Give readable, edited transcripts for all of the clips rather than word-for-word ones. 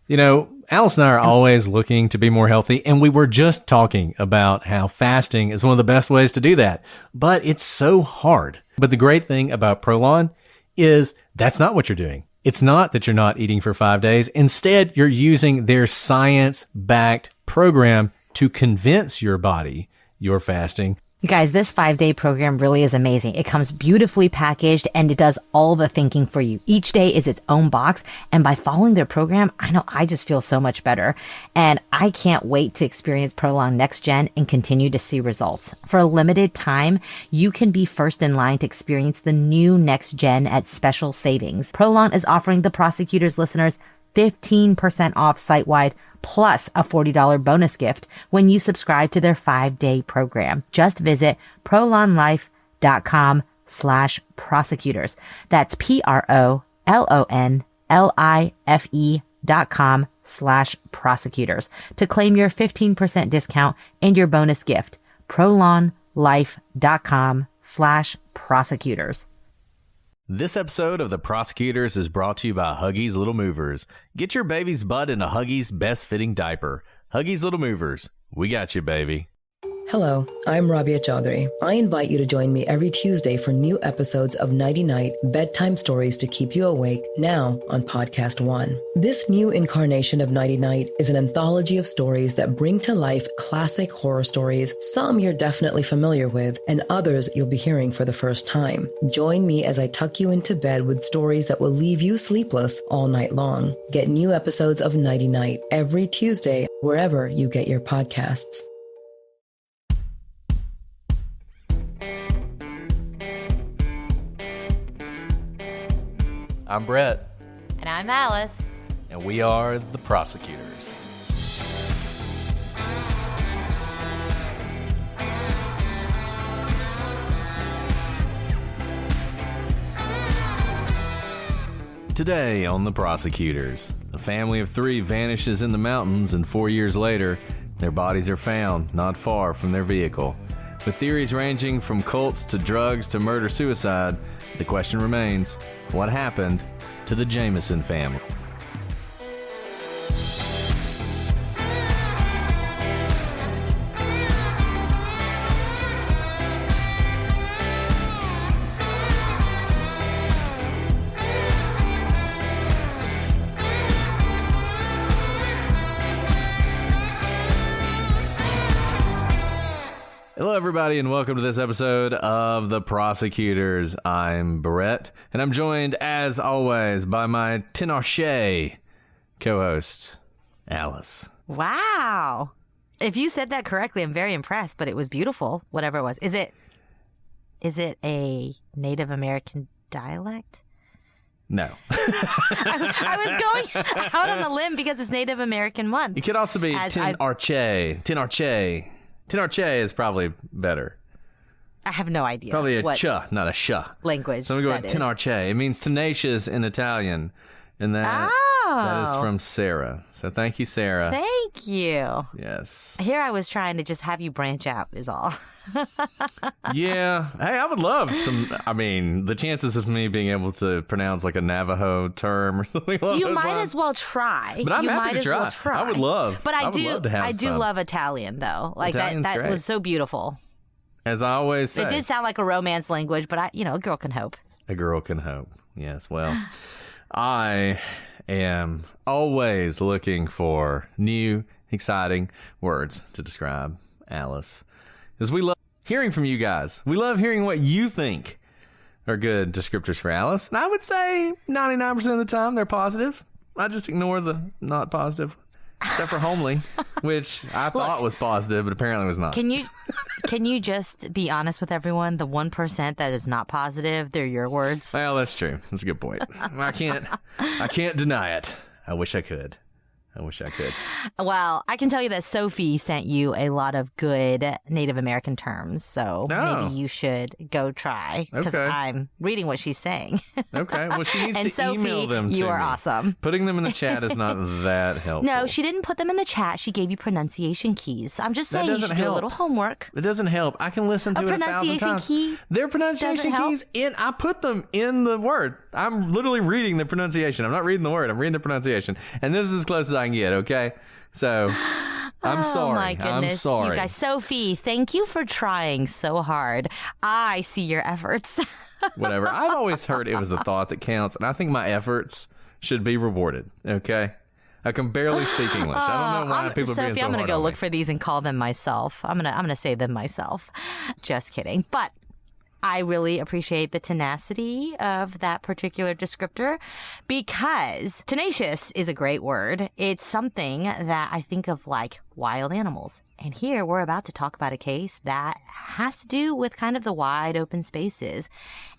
You know, Alice and I are always looking to be more healthy, and we were just talking about how fasting is one of the best ways to do that, but it's so hard. But the great thing about Prolon is that's not what you're doing. It's not that you're not eating for 5 days. Instead, you're using their science-backed program to convince your body you're fasting. You guys, this 5-day program really is amazing. It comes beautifully packaged and it does all the thinking for you. Each day is its own box. And by following their program, I know I just feel so much better. And I can't wait to experience Prolon Next Gen and continue to see results. For a limited time, you can be first in line to experience the new Next Gen at special savings. Prolon is offering the Prosecutors listeners 15% off site-wide plus a $40 bonus gift when you subscribe to their 5-day program. Just visit prolonlife.com/prosecutors. That's PROLONLIFE.com/prosecutors to claim your 15% discount and your bonus gift. prolonlife.com/prosecutors. This episode of The Prosecutors is brought to you by Huggies Little Movers. Get your baby's butt in a Huggies best-fitting diaper. Huggies Little Movers. We got you, baby. Hello, I'm Rabia Chaudhry. I invite you to join me every Tuesday for new episodes of Nighty Night Bedtime Stories to Keep You Awake, now on Podcast One. This new incarnation of Nighty Night is an anthology of stories that bring to life classic horror stories, some you're definitely familiar with, and others you'll be hearing for the first time. Join me as I tuck you into bed with stories that will leave you sleepless all night long. Get new episodes of Nighty Night every Tuesday, wherever you get your podcasts. I'm Brett. And I'm Alice. And we are The Prosecutors. Today on The Prosecutors, a family of 3 vanishes in the mountains, and 4 years later, their bodies are found not far from their vehicle. With theories ranging from cults to drugs to murder-suicide, the question remains, what happened to the Jamison family? Hello, everybody, and welcome to this episode of The Prosecutors. I'm Brett, and I'm joined, as always, by my Tinarche co-host, Alice. Wow. If you said that correctly, I'm very impressed, but it was beautiful, whatever it was. Is it a Native American dialect? No. I was going out on a limb because it's Native American month. It could also be Tinarche. Tinarche is probably better. I have no idea. Probably a cha, not a sha. Language. So we go with Tinarche. It means tenacious in Italian. And that is from Sarah. So thank you, Sarah. Thank you. Yes. Here I was trying to just have you branch out is all. Yeah. Hey, I would love the chances of me being able to pronounce like a Navajo term or something like that. You might as well try. But I'm happy to try. Well try. I would love. But I do fun. love Italian though. Like Italian's that great. was so beautiful. As I always say. It did sound like a romance language, but a girl can hope. A girl can hope. Yes. Well, I am always looking for new, exciting words to describe Alice. Because we love hearing from you guys. We love hearing what you think are good descriptors for Alice. And I would say 99% of the time they're positive. I just ignore the not positive. Except for homely, which I thought was positive, but apparently was not. Can you just be honest with everyone? The 1% that is not positive, they're your words. Well, that's true. That's a good point. I can't deny it. I wish I could. I wish I could. Well, I can tell you that Sophie sent you a lot of good Native American terms, so maybe you should go try, because I'm reading what she's saying. Okay, well, she needs to Sophie, email them to you are me. awesome. Putting them in the chat is not that helpful. No, she didn't put them in the chat. She gave you pronunciation keys. I'm just saying you should do a little homework. It doesn't help. I can listen to it 1,000 times. Key Their pronunciation keys, I put them in the word. I'm literally reading the pronunciation. I'm not reading the word. I'm reading the pronunciation. And this is as close as I can get, okay? So, I'm sorry. Oh, my goodness. I'm sorry. You guys, Sophie, thank you for trying so hard. I see your efforts. Whatever. I've always heard it was the thought that counts, and I think my efforts should be rewarded, okay? I can barely speak English. I don't know why people are being so Sophie, I'm going to go hard look for these and call them myself. I'm going to say them myself. Just kidding. But I really appreciate the tenacity of that particular descriptor, because tenacious is a great word. It's something that I think of like wild animals. And here we're about to talk about a case that has to do with kind of the wide open spaces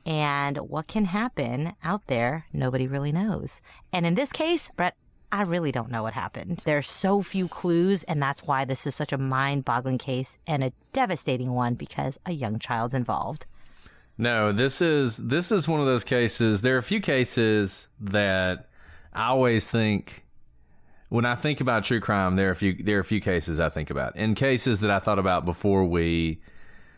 and what can happen out there. Nobody really knows. And in this case, Brett, I really don't know what happened. There are so few clues, and that's why this is such a mind-boggling case and a devastating one, because a young child's involved. No, this is one of those cases. There are a few cases that I always think, when I think about true crime, there are a few cases I think about, and cases that I thought about before we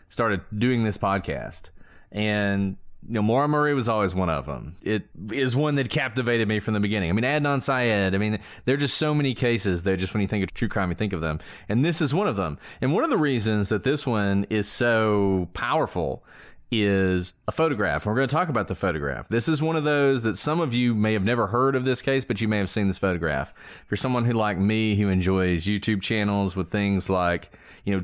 started doing this podcast. And Maura Murray was always one of them. It is one that captivated me from the beginning. I mean, Adnan Syed. I mean, there are just so many cases that just when you think of true crime, you think of them. And this is one of them. And one of the reasons that this one is so powerful is a photograph. And we're going to talk about the photograph. This is one of those that some of you may have never heard of this case, but you may have seen this photograph. If you're someone who, like me, who enjoys YouTube channels with things like,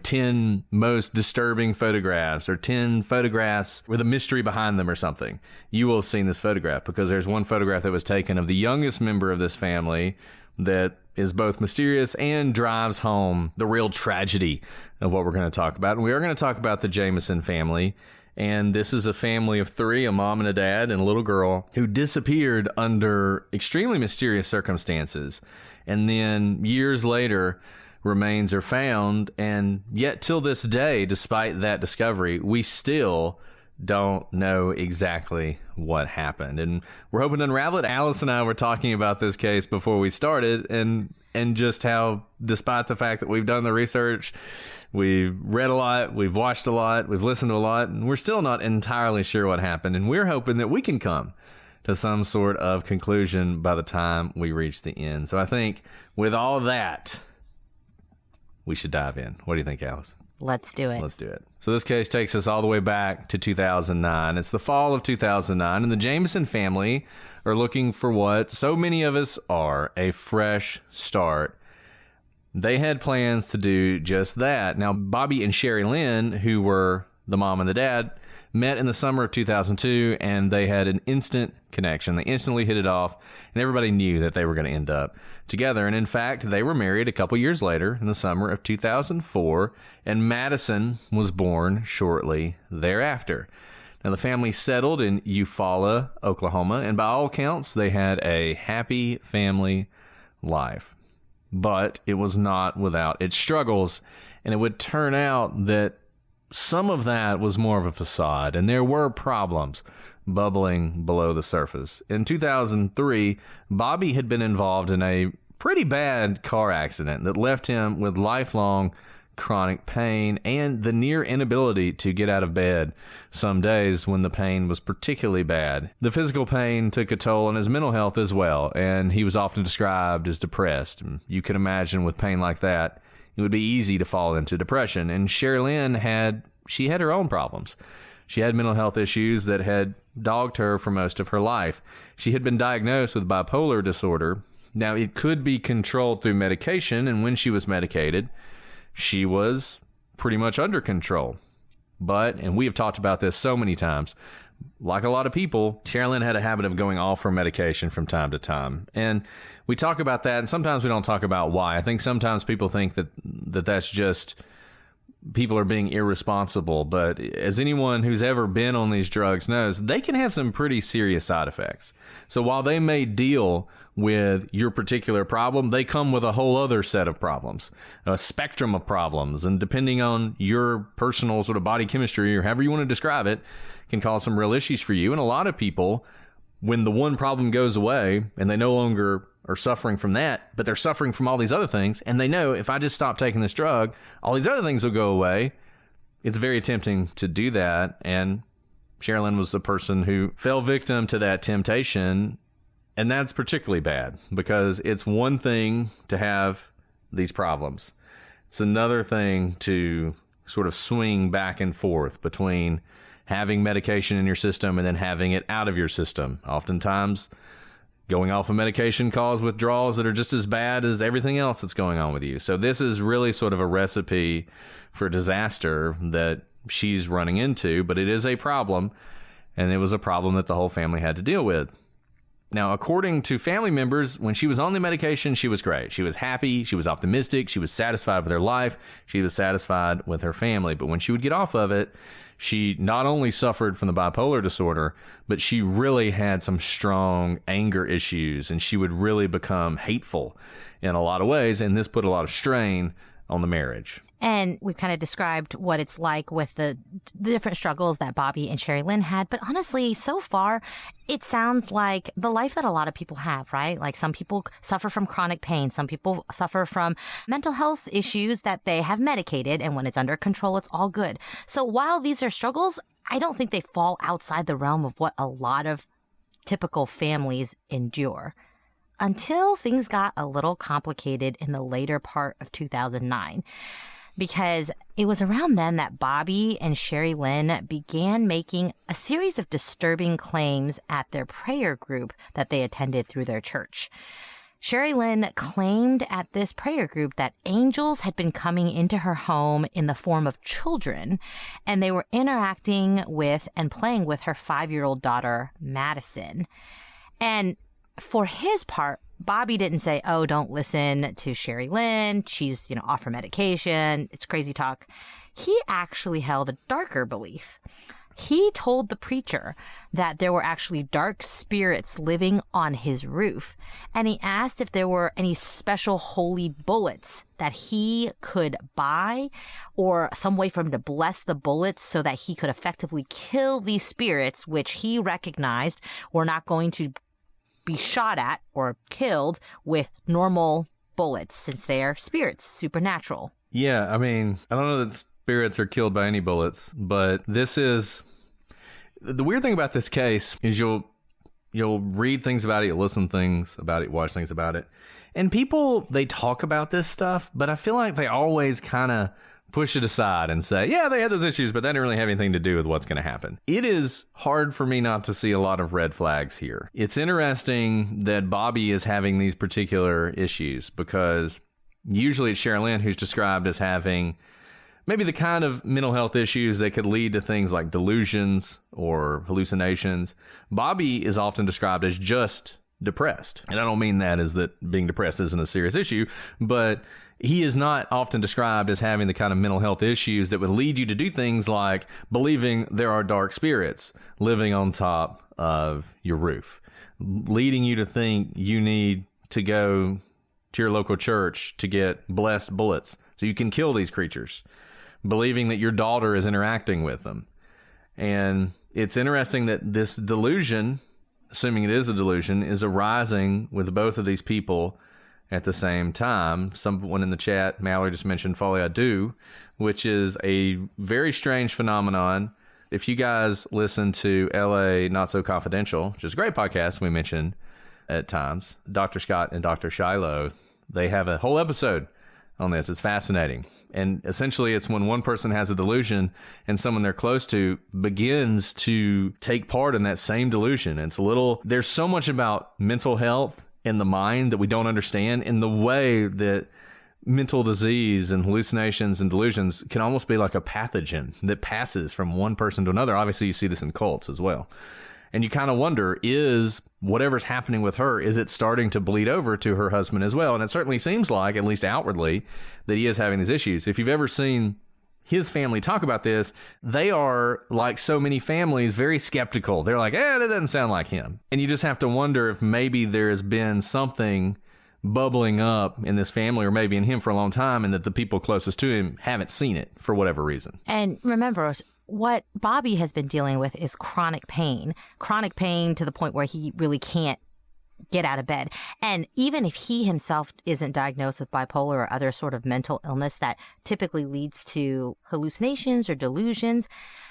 10 most disturbing photographs or 10 photographs with a mystery behind them or something, you will have seen this photograph, because there's one photograph that was taken of the youngest member of this family that is both mysterious and drives home the real tragedy of what we're going to talk about. And we are going to talk about the Jamison family. And this is a family of 3, a mom and a dad and a little girl, who disappeared under extremely mysterious circumstances. And then years later, remains are found. And yet till this day, despite that discovery, we still don't know exactly what happened. And we're hoping to unravel it. Alice and I were talking about this case before we started, and just how, despite the fact that we've done the research, we've read a lot, we've watched a lot, we've listened to a lot, and we're still not entirely sure what happened. And we're hoping that we can come to some sort of conclusion by the time we reach the end. So I think with all that, we should dive in. What do you think, Alice? Let's do it. Let's do it. So this case takes us all the way back to 2009. It's the fall of 2009, and the Jamison family are looking for what so many of us are, a fresh start. They had plans to do just that. Now, Bobby and Sherry Lynn, who were the mom and the dad, met in the summer of 2002, and they had an instant connection. They instantly hit it off, and everybody knew that they were going to end up together. And in fact, they were married a couple years later in the summer of 2004, and Madison was born shortly thereafter. Now, the family settled in Eufaula, Oklahoma, and by all accounts, they had a happy family life. But it was not without its struggles, and it would turn out that some of that was more of a facade, and there were problems bubbling below the surface. In 2003, Bobby had been involved in a pretty bad car accident that left him with lifelong chronic pain and the near inability to get out of bed some days when the pain was particularly bad. The physical pain took a toll on his mental health as well, and he was often described as depressed. You can imagine with pain like that, it would be easy to fall into depression. And Sherilyn had her own problems. She had mental health issues that had dogged her for most of her life. She had been diagnosed with bipolar disorder. Now, it could be controlled through medication, and when she was medicated, she was pretty much under control. But, and we have talked about this so many times, like a lot of people, Sherilyn had a habit of going off her medication from time to time. And we talk about that, and sometimes we don't talk about why. I think sometimes people think that that's just people are being irresponsible. But as anyone who's ever been on these drugs knows, they can have some pretty serious side effects. So while they may deal with your particular problem, they come with a whole other set of problems, a spectrum of problems. And depending on your personal sort of body chemistry or however you want to describe it, can cause some real issues for you. And a lot of people, when the one problem goes away and they no longer are suffering from that, but they're suffering from all these other things, and they know if I just stop taking this drug, all these other things will go away. It's very tempting to do that. And Sherilyn was the person who fell victim to that temptation. And that's particularly bad because it's one thing to have these problems. It's another thing to sort of swing back and forth between having medication in your system and then having it out of your system. Oftentimes, going off of medication cause withdrawals that are just as bad as everything else that's going on with you. So this is really sort of a recipe for disaster that she's running into, but it is a problem, and it was a problem that the whole family had to deal with. Now, according to family members, when she was on the medication, she was great. She was happy. She was optimistic. She was satisfied with her life. She was satisfied with her family. But when she would get off of it, she not only suffered from the bipolar disorder, but she really had some strong anger issues, and she would really become hateful in a lot of ways. And this put a lot of strain on the marriage. And we've kind of described what it's like with the different struggles that Bobby and Sherilyn had. But honestly, so far, it sounds like the life that a lot of people have, right? Like some people suffer from chronic pain. Some people suffer from mental health issues that they have medicated. And when it's under control, it's all good. So while these are struggles, I don't think they fall outside the realm of what a lot of typical families endure. Until things got a little complicated in the later part of 2009. Because it was around then that Bobby and Sherilyn began making a series of disturbing claims at their prayer group that they attended through their church. Sherilyn claimed at this prayer group that angels had been coming into her home in the form of children, and they were interacting with and playing with her 5-year-old daughter, Madison. And for his part, Bobby didn't say, oh, don't listen to Sherilyn. She's, off her medication. It's crazy talk. He actually held a darker belief. He told the preacher that there were actually dark spirits living on his roof. And he asked if there were any special holy bullets that he could buy or some way for him to bless the bullets so that he could effectively kill these spirits, which he recognized were not going to be shot at or killed with normal bullets since they are spirits, supernatural. Yeah, I mean, I don't know that spirits are killed by any bullets, but this is... The weird thing about this case is you'll read things about it, you'll listen things about it, watch things about it, and people, they talk about this stuff, but I feel like they always kind of push it aside and say, yeah, they had those issues, but that didn't really have anything to do with what's going to happen. It is hard for me not to see a lot of red flags here. It's interesting that Bobby is having these particular issues because usually it's Sherilyn who's described as having maybe the kind of mental health issues that could lead to things like delusions or hallucinations. Bobby is often described as just depressed. And I don't mean that as that being depressed isn't a serious issue, but he is not often described as having the kind of mental health issues that would lead you to do things like believing there are dark spirits living on top of your roof, leading you to think you need to go to your local church to get blessed bullets so you can kill these creatures, believing that your daughter is interacting with them. And it's interesting that this delusion, assuming it is a delusion, is arising with both of these people at the same time. Someone in the chat, Mallory, just mentioned folie à deux, which is a very strange phenomenon. If you guys listen to LA Not So Confidential, which is a great podcast we mention at times, Dr. Scott and Dr. Shiloh, they have a whole episode on this. It's fascinating. And essentially, it's when one person has a delusion and someone they're close to begins to take part in that same delusion. It's there's so much about mental health in the mind that we don't understand, in the way that mental disease and hallucinations and delusions can almost be like a pathogen that passes from one person to another. Obviously, you see this in cults as well. And you kind of wonder, is whatever's happening with her, is it starting to bleed over to her husband as well? And it certainly seems like, at least outwardly, that he is having these issues. If you've ever seen his family talk about this, they are, like so many families, very skeptical. They're like, that doesn't sound like him. And you just have to wonder if maybe there has been something bubbling up in this family, or maybe in him for a long time, and that the people closest to him haven't seen it for whatever reason. And remember, what Bobby has been dealing with is chronic pain to the point where he really can't get out of bed. And even if he himself isn't diagnosed with bipolar or other sort of mental illness that typically leads to hallucinations or delusions,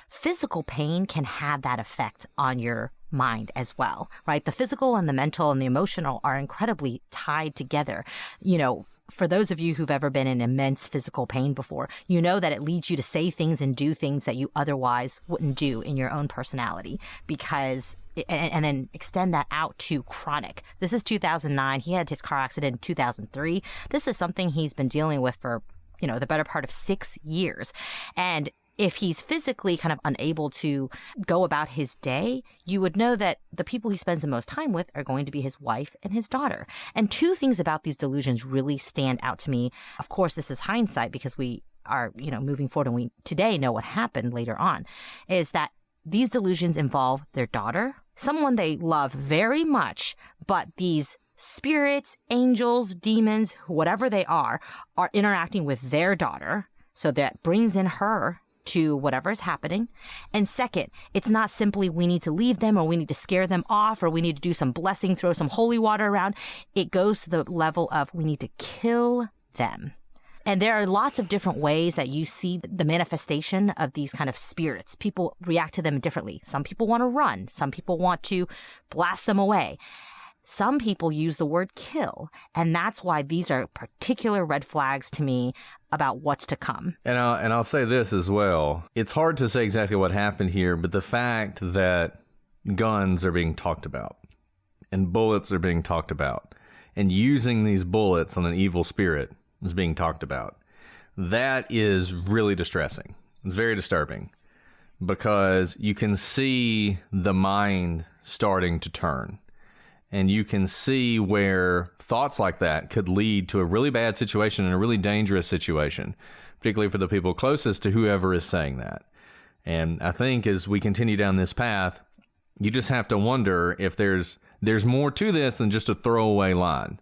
physical pain can have that effect on your mind as well, right? The physical and the mental and the emotional are incredibly tied together. You know, for those of you who've ever been in immense physical pain before, you know that it leads you to say things and do things that you otherwise wouldn't do in your own personality, because and then extend that out to chronic. This is 2009. He had his car accident in 2003. This is something he's been dealing with for, you know, the better part of 6 years. And if he's physically kind of unable to go about his day, you would know that the people he spends the most time with are going to be his wife and his daughter. And two things about these delusions really stand out to me. Of course, this is hindsight because we are, you know, moving forward and we today know what happened later on, is that these delusions involve their daughter, someone they love very much, but these spirits, angels, demons, whatever they are interacting with their daughter. So that brings in her to whatever is happening. And second, it's not simply we need to leave them or we need to scare them off or we need to do some blessing, throw some holy water around. It goes to the level of we need to kill them. And there are lots of different ways that you see the manifestation of these kind of spirits. People react to them differently. Some people want to run. Some people want to blast them away. Some people use the word kill. And that's why these are particular red flags to me about what's to come. And I'll say this as well. It's hard to say exactly what happened here, but the fact that guns are being talked about and bullets are being talked about and using these bullets on an evil spirit is being talked about, that is really distressing. It's very disturbing because you can see the mind starting to turn. And you can see where thoughts like that could lead to a really bad situation and a really dangerous situation, particularly for the people closest to whoever is saying that. And I think as we continue down this path, you just have to wonder if there's more to this than just a throwaway line.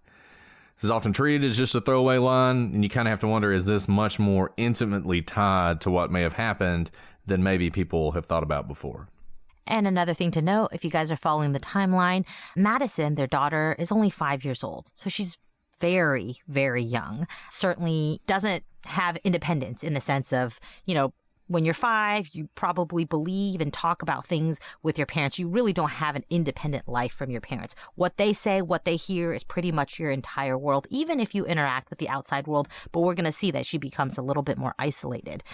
This is often treated as just a throwaway line, and you kind of have to wonder, is this much more intimately tied to what may have happened than maybe people have thought about before? And another thing to note, if you guys are following the timeline, Madison, their daughter, is only 5 years old. So she's very, very young. Certainly doesn't have independence in the sense of, you know, when you're 5, you probably believe and talk about things with your parents. You really don't have an independent life from your parents. What they say, what they hear is pretty much your entire world, even if you interact with the outside world. But we're going to see that she becomes a little bit more isolated.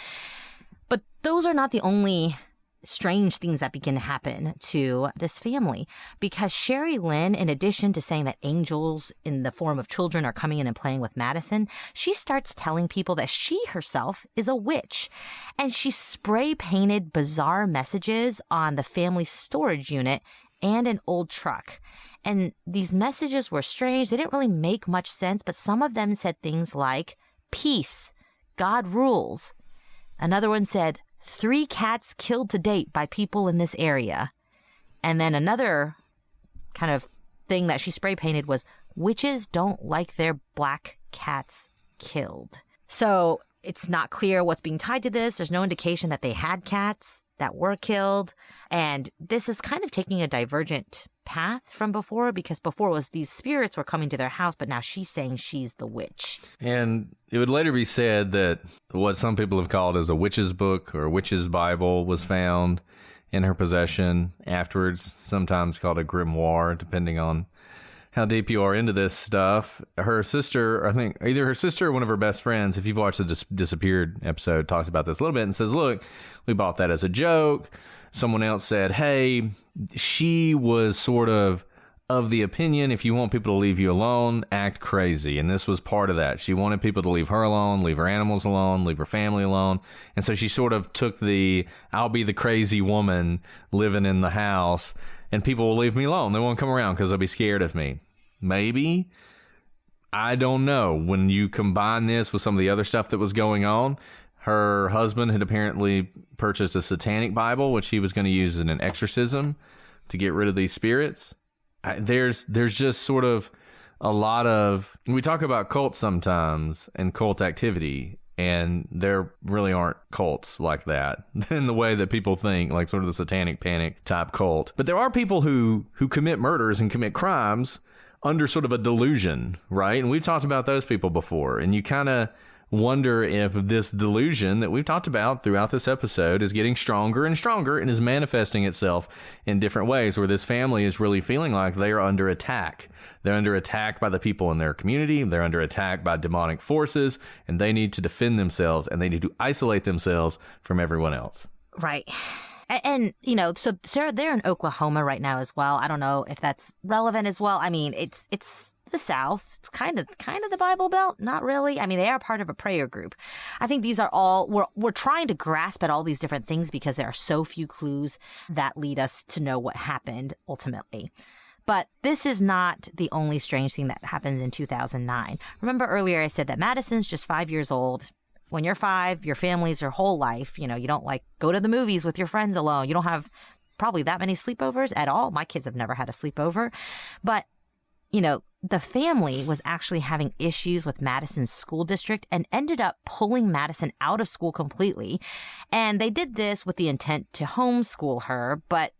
But those are not the only strange things that begin to happen to this family, because Sherry Lynn, in addition to saying that angels in the form of children are coming in and playing with Madison, she starts telling people that she herself is a witch, and she spray painted bizarre messages on the family storage unit and an old truck. And these messages were strange. They didn't really make much sense, but some of them said things like, peace, God rules. Another one said, 3 cats killed to date by people in this area. And then another kind of thing that she spray painted was, witches don't like their black cats killed. So it's not clear what's being tied to this. There's no indication that they had cats that were killed. And this is kind of taking a divergent path from before, because before was these spirits were coming to their house, but now she's saying she's the witch. And it would later be said that what some people have called as a witch's book or a witch's Bible was found in her possession afterwards, sometimes called a grimoire, depending on how deep you are into this stuff. Her sister, I think either her sister or one of her best friends, if you've watched the Disappeared episode, talks about this a little bit and says, look, we bought that as a joke. Someone else said, hey, she was sort of the opinion, if you want people to leave you alone, act crazy. And this was part of that. She wanted people to leave her alone, leave her animals alone, leave her family alone. And so she sort of took I'll be the crazy woman living in the house and people will leave me alone. They won't come around because they'll be scared of me. Maybe. I don't know. When you combine this with some of the other stuff that was going on, Her husband had apparently purchased a satanic Bible, which he was going to use in an exorcism to get rid of these spirits. There's just sort of a lot of... We talk about cults sometimes and cult activity, and there really aren't cults like that in the way that people think, like sort of the satanic panic type cult. But there are people who commit murders and commit crimes under sort of a delusion, right? And we've talked about those people before, and you kind of wonder if this delusion that we've talked about throughout this episode is getting stronger and stronger and is manifesting itself in different ways, where this family is really feeling like they are under attack. They're under attack by the people in their community. They're under attack by demonic forces, and they need to defend themselves, and they need to isolate themselves from everyone else. Right. And, you know, so Sarah, they're in Oklahoma right now as well. I don't know if that's relevant as well. I mean, it's the South. It's kind of the Bible Belt. Not really. I mean, they are part of a prayer group. I think these are all, we're trying to grasp at all these different things because there are so few clues that lead us to know what happened ultimately. But this is not the only strange thing that happens in 2009. Remember earlier I said that Madison's just 5 years old. When you're 5, your family's your whole life. You know, you don't like go to the movies with your friends alone. You don't have probably that many sleepovers at all. My kids have never had a sleepover. But, you know, the family was actually having issues with Madison's school district and ended up pulling Madison out of school completely. And they did this with the intent to homeschool her. But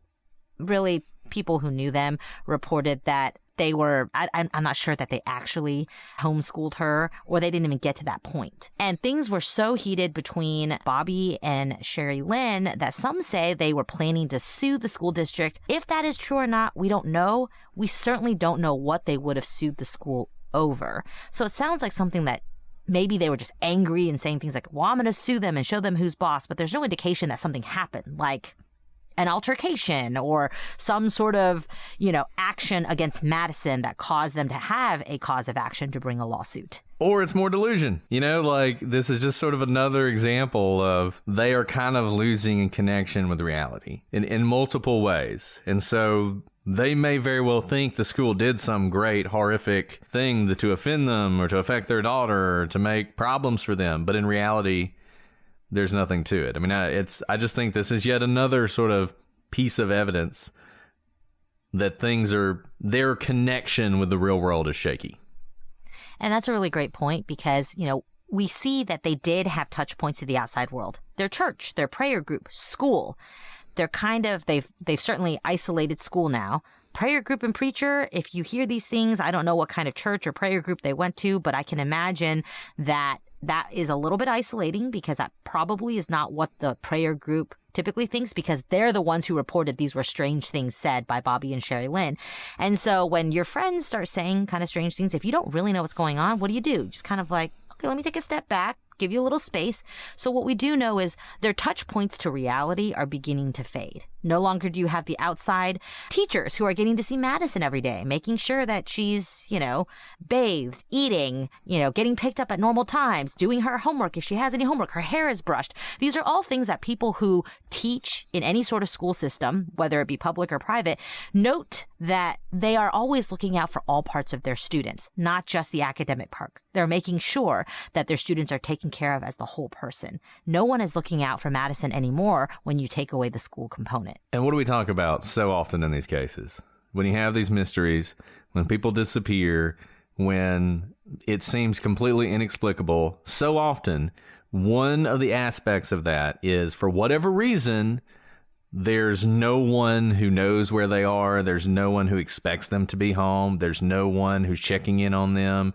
really, people who knew them reported that they were, I'm not sure that they actually homeschooled her, or they didn't even get to that point. And things were so heated between Bobby and Sherry Lynn that some say they were planning to sue the school district. If that is true or not, we don't know. We certainly don't know what they would have sued the school over. So it sounds like something that maybe they were just angry and saying things like, well, I'm going to sue them and show them who's boss. But there's no indication that something happened, like an altercation or some sort of, you know, action against Madison that caused them to have a cause of action to bring a lawsuit. Or it's more delusion. You know, like this is just sort of another example of they are kind of losing connection with reality in multiple ways. And so they may very well think the school did some great horrific thing to offend them or to affect their daughter or to make problems for them. But in reality, there's nothing to it. I mean, I just think this is yet another sort of piece of evidence that their connection with the real world is shaky. And that's a really great point because, you know, we see that they did have touch points to the outside world. Their church, their prayer group, school. They're they've certainly isolated school now. Prayer group and preacher, if you hear these things, I don't know what kind of church or prayer group they went to, but I can imagine that is a little bit isolating because that probably is not what the prayer group typically thinks because they're the ones who reported these were strange things said by Bobby and Sherry Lynn. And so when your friends start saying kind of strange things, if you don't really know what's going on, what do? Just kind of like, okay, let me take a step back, give you a little space. So what we do know is their touch points to reality are beginning to fade. No longer do you have the outside teachers who are getting to see Madison every day, making sure that she's, you know, bathed, eating, you know, getting picked up at normal times, doing her homework if she has any homework, her hair is brushed. These are all things that people who teach in any sort of school system, whether it be public or private, note that they are always looking out for all parts of their students, not just the academic part. They're making sure that their students are taken care of as the whole person. No one is looking out for Madison anymore when you take away the school component. And what do we talk about so often in these cases? When you have these mysteries, when people disappear, when it seems completely inexplicable, so often one of the aspects of that is, for whatever reason, there's no one who knows where they are. There's no one who expects them to be home. There's no one who's checking in on them.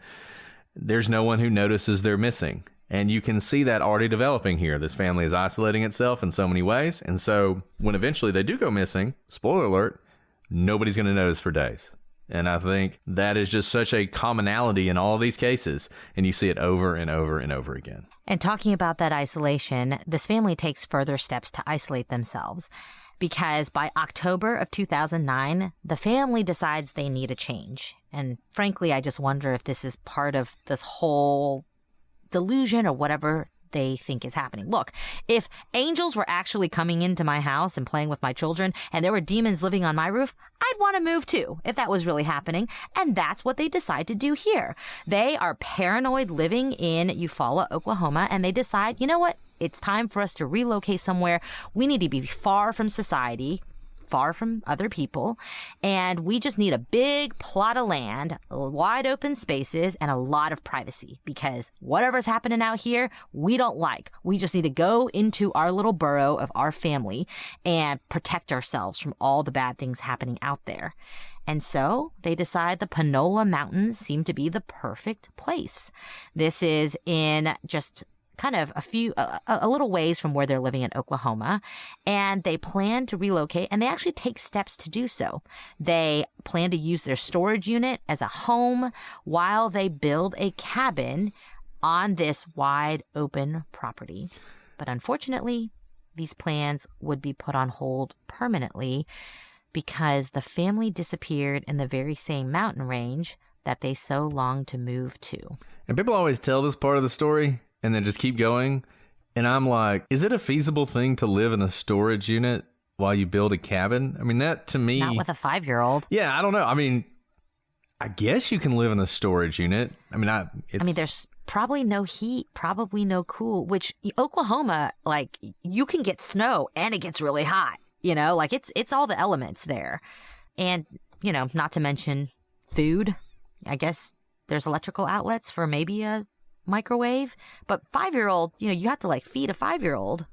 There's no one who notices they're missing. And you can see that already developing here. This family is isolating itself in so many ways. And so when eventually they do go missing, spoiler alert, nobody's going to notice for days. And I think that is just such a commonality in all of these cases. And you see it over and over and over again. And talking about that isolation, this family takes further steps to isolate themselves. Because by October of 2009, the family decides they need a change. And frankly, I just wonder if this is part of this whole delusion or whatever they think is happening. Look, if angels were actually coming into my house and playing with my children and there were demons living on my roof, I'd want to move too, if that was really happening. And that's what they decide to do here. They are paranoid living in Eufaula, Oklahoma, and they decide, you know what? It's time for us to relocate somewhere. We need to be far from society, far from other people, and we just need a big plot of land, wide open spaces, and a lot of privacy, because whatever's happening out here, we don't like. We just need to go into our little burrow of our family and protect ourselves from all the bad things happening out there. And so they decide the Panola Mountains seem to be the perfect place. This is in just kind of a little ways from where they're living in Oklahoma, and they plan to relocate, and they actually take steps to do so. They plan to use their storage unit as a home while they build a cabin on this wide open property. But unfortunately, these plans would be put on hold permanently because the family disappeared in the very same mountain range that they so longed to move to. And people always tell this part of the story and then just keep going. And I'm like, is it a feasible thing to live in a storage unit while you build a cabin? I mean, that to me... Not with a 5-year-old. Yeah, I don't know. I mean, I guess you can live in a storage unit. I mean, there's probably no heat, probably no cool, which Oklahoma, like, you can get snow and it gets really hot, like it's all the elements there. And, not to mention food. I guess there's electrical outlets for maybe a microwave, but 5-year-old, you have to like feed a 5-year-old.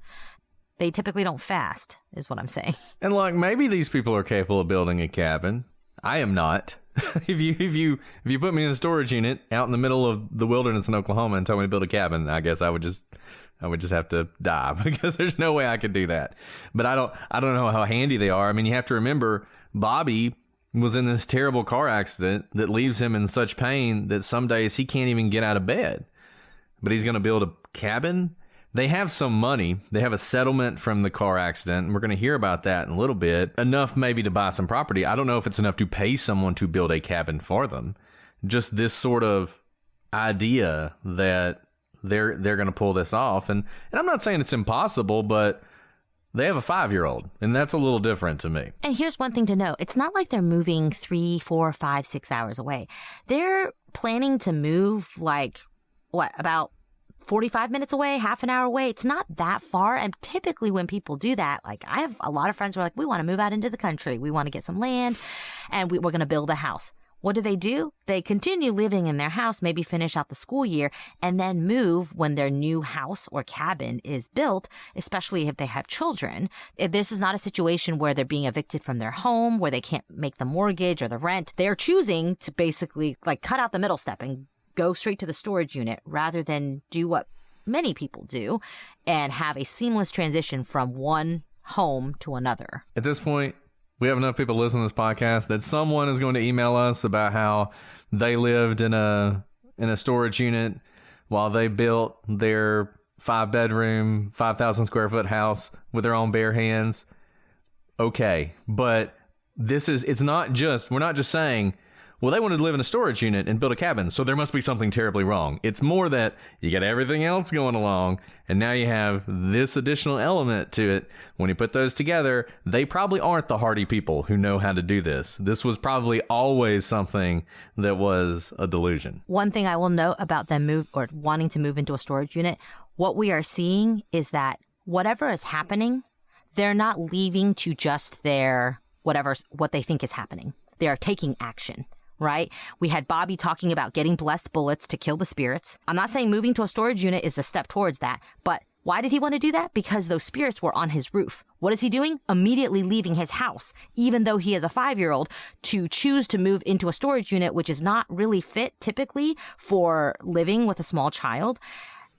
They typically don't fast, is what I'm saying. And like, maybe these people are capable of building a cabin. I am not. If you put me in a storage unit out in the middle of the wilderness in Oklahoma and told me to build a cabin, I guess I would just have to die, because there's no way I could do that. But I don't know how handy they are. I mean, you have to remember, Bobby was in this terrible car accident that leaves him in such pain that some days he can't even get out of bed. But he's going to build a cabin. They have some money. They have a settlement from the car accident, and we're going to hear about that in a little bit. Enough maybe to buy some property. I don't know if it's enough to pay someone to build a cabin for them. Just this sort of idea that they're going to pull this off. And I'm not saying it's impossible, but they have a 5-year-old, and that's a little different to me. And here's one thing to know. It's not like they're moving 3, 4, 5, 6 hours away. They're planning to move about 45 minutes away, half an hour away. It's not that far. And typically when people do that, like, I have a lot of friends who are like, we want to move out into the country. We want to get some land, and we're going to build a house. What do? They continue living in their house, maybe finish out the school year, and then move when their new house or cabin is built, especially if they have children. This is not a situation where they're being evicted from their home, where they can't make the mortgage or the rent. They're choosing to basically like cut out the middle step and go straight to the storage unit rather than do what many people do and have a seamless transition from one home to another. At this point, we have enough people listening to this podcast that someone is going to email us about how they lived in a storage unit while they built their 5-bedroom, 5,000 square foot house with their own bare hands. Okay, but we're not just saying, well, they wanted to live in a storage unit and build a cabin, so there must be something terribly wrong. It's more that you got everything else going along, and now you have this additional element to it. When you put those together, they probably aren't the hardy people who know how to do this. This was probably always something that was a delusion. One thing I will note about them wanting to move into a storage unit, what we are seeing is that whatever is happening, they're not leaving to just what they think is happening. They are taking action. Right? We had Bobby talking about getting blessed bullets to kill the spirits. I'm not saying moving to a storage unit is the step towards that, but why did he want to do that? Because those spirits were on his roof. What is he doing? Immediately leaving his house, even though he is a 5-year-old, to choose to move into a storage unit, which is not really fit typically for living with a small child.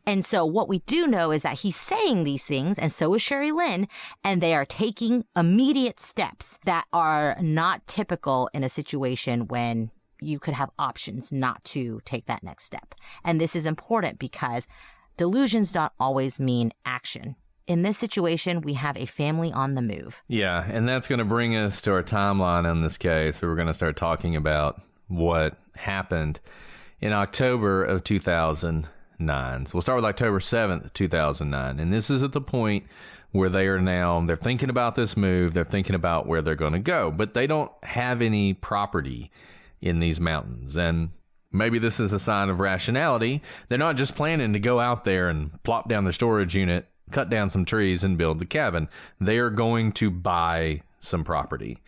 And so what we do know is that he's saying these things, and so is Sherry Lynn, and they are taking immediate steps that are not typical in a situation when you could have options not to take that next step. And this is important because delusions don't always mean action. In this situation, we have a family on the move. Yeah, and that's going to bring us to our timeline in this case, where we're going to start talking about what happened in October of 2009. So we'll start with October 7th, 2009. And this is at the point where they're thinking about this move. They're thinking about where they're going to go, but they don't have any property in these mountains. And maybe this is a sign of rationality. They're not just planning to go out there and plop down their storage unit cut down some trees and build the cabin. They are going to buy some property.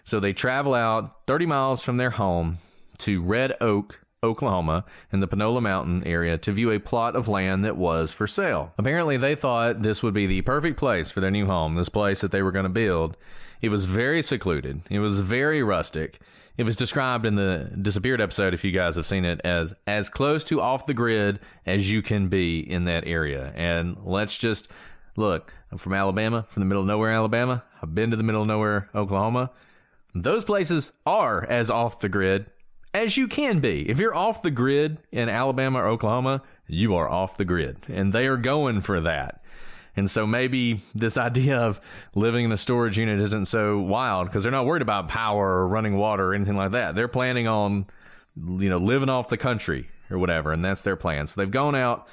So they travel out 30 miles from their home to Red Oak, Oklahoma, in the Panola Mountain area to view a plot of land that was for sale. Apparently, they thought this would be the perfect place for their new home, this place that they were going to build. It was very secluded. It was very rustic. It was described in the Disappeared episode, if you guys have seen it, as close to off the grid as you can be in that area. And let's just look, I'm from Alabama, from the middle of nowhere, Alabama. I've been to the middle of nowhere, Oklahoma. Those places are as off the grid as you can be. If you're off the grid in Alabama or Oklahoma, you are off the grid. And they are going for that. And so maybe this idea of living in a storage unit isn't so wild because they're not worried about power or running water or anything like that. They're planning on, living off the country or whatever. And that's their plan. So they've gone out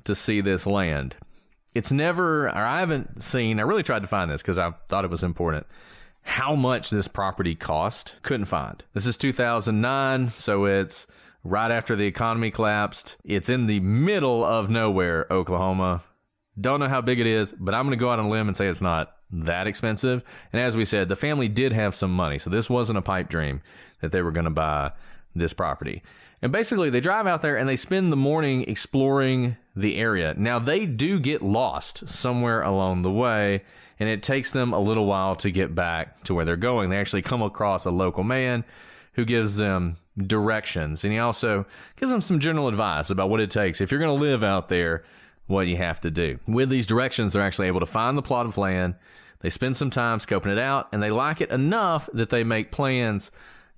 to see this land. It's never, or I haven't seen, I really tried to find this because I thought it was important, how much this property cost. Couldn't find. This is 2009, so it's right after the economy collapsed. It's in the middle of nowhere, Oklahoma. Don't know how big it is, but I'm going to go out on a limb and say it's not that expensive. And as we said, the family did have some money, so this wasn't a pipe dream that they were going to buy this property. And basically, they drive out there and they spend the morning exploring the area. Now, they do get lost somewhere along the way, and it takes them a little while to get back to where they're going. They actually come across a local man who gives them directions, and he also gives them some general advice about what it takes if you're going to live out there, what you have to do. With these directions, they're actually able to find the plot of land. They spend some time scoping it out, and they like it enough that they make plans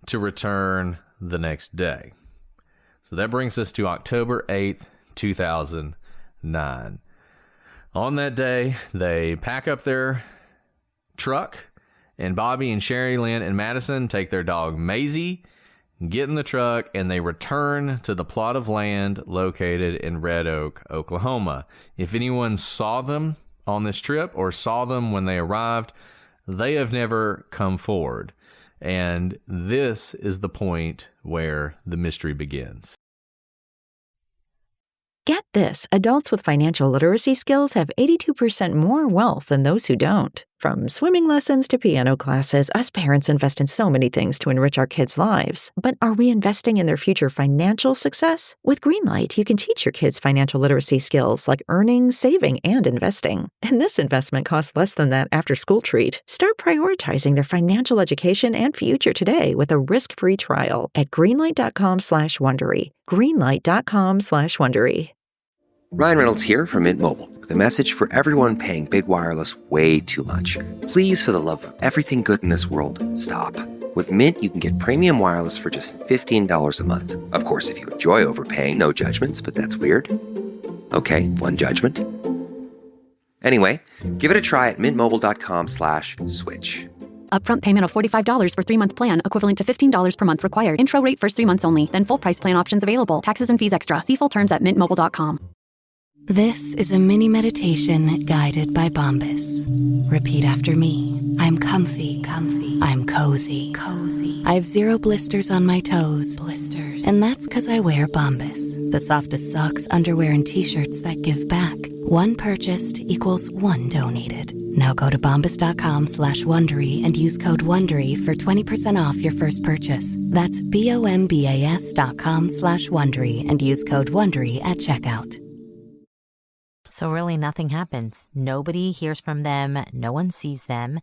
to return the next day. So that brings us to October 8th, 2009. On that day, they pack up their truck, and Bobby and Sherry Lynn and Madison take their dog Maisie, get in the truck, and they return to the plot of land located in Red Oak, Oklahoma. If anyone saw them on this trip or saw them when they arrived, they have never come forward. And this is the point where the mystery begins. Get this, adults with financial literacy skills have 82% more wealth than those who don't. From swimming lessons to piano classes, us parents invest in so many things to enrich our kids' lives. But are we investing in their future financial success? With Greenlight, you can teach your kids financial literacy skills like earning, saving, and investing. And this investment costs less than that after-school treat. Start prioritizing their financial education and future today with a risk-free trial at greenlight.com/Wondery. Greenlight.com/Wondery. Ryan Reynolds here from Mint Mobile with a message for everyone paying big wireless way too much. Please, for the love of everything good in this world, stop. With Mint, you can get premium wireless for just $15 a month. Of course, if you enjoy overpaying, no judgments, but that's weird. Okay, one judgment. Anyway, give it a try at mintmobile.com/switch. Upfront payment of $45 for 3-month plan, equivalent to $15 per month required. Intro rate first 3 months only, then full price plan options available. Taxes and fees extra. See full terms at mintmobile.com. This is a mini meditation guided by Bombas. Repeat after me. I'm comfy. I'm cozy. I have 0 blisters on my toes. And that's because I wear Bombas, the softest socks, underwear, and t-shirts that give back. 1 purchased equals 1 donated. Now go to bombas.com/Wondery and use code WONDERY for 20% off your first purchase. That's BOMBAS.com/Wondery and use code WONDERY at checkout. So really nothing happens. Nobody hears from them. No one sees them.